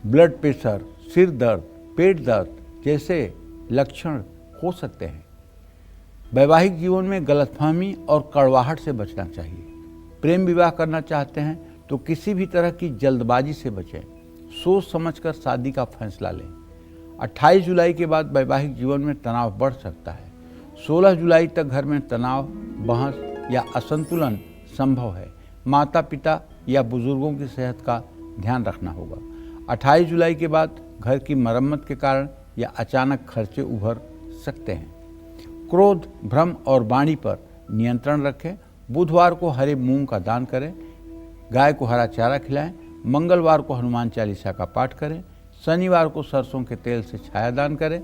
ब्लड प्रेशर, सिर दर्द, पेट दर्द जैसे लक्षण हो सकते हैं। वैवाहिक जीवन में गलतफहमी और कड़वाहट से बचना चाहिए। प्रेम विवाह करना चाहते हैं तो किसी भी तरह की जल्दबाजी से बचें। सोच समझकर शादी का फैसला लें। 28 जुलाई के बाद वैवाहिक जीवन में तनाव बढ़ सकता है। 16 जुलाई तक घर में तनाव, बहस या असंतुलन संभव है। माता पिता या बुजुर्गों की सेहत का ध्यान रखना होगा। 28 जुलाई के बाद घर की मरम्मत के कारण या अचानक खर्चे उभर सकते हैं। क्रोध, भ्रम और वाणी पर नियंत्रण रखें। बुधवार को हरे मूंग का दान करें। गाय को हरा चारा खिलाएं। मंगलवार को हनुमान चालीसा का पाठ करें। शनिवार को सरसों के तेल से छाया दान करें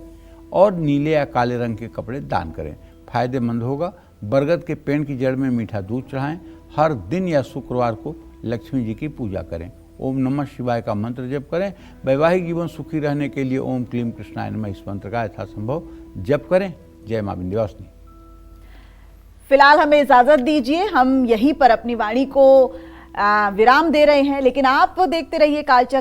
और नीले या काले रंग के कपड़े दान करें, फायदेमंद होगा। बरगद के पेड़ की जड़ में मीठा दूध चढ़ाएं। हर दिन या शुक्रवार को लक्ष्मी जी की पूजा करें। ओम नमः शिवाय का मंत्र जप करें। वैवाहिक जीवन सुखी रहने के लिए ओम क्लीम कृष्णाय नमः इस मंत्र का यथासंभव जप करें। जय मां विंध्यवासिनी। फिलहाल हमें इजाजत दीजिए, हम यहीं पर अपनी वाणी को विराम दे रहे हैं, लेकिन आप देखते रहिए कालचक्र।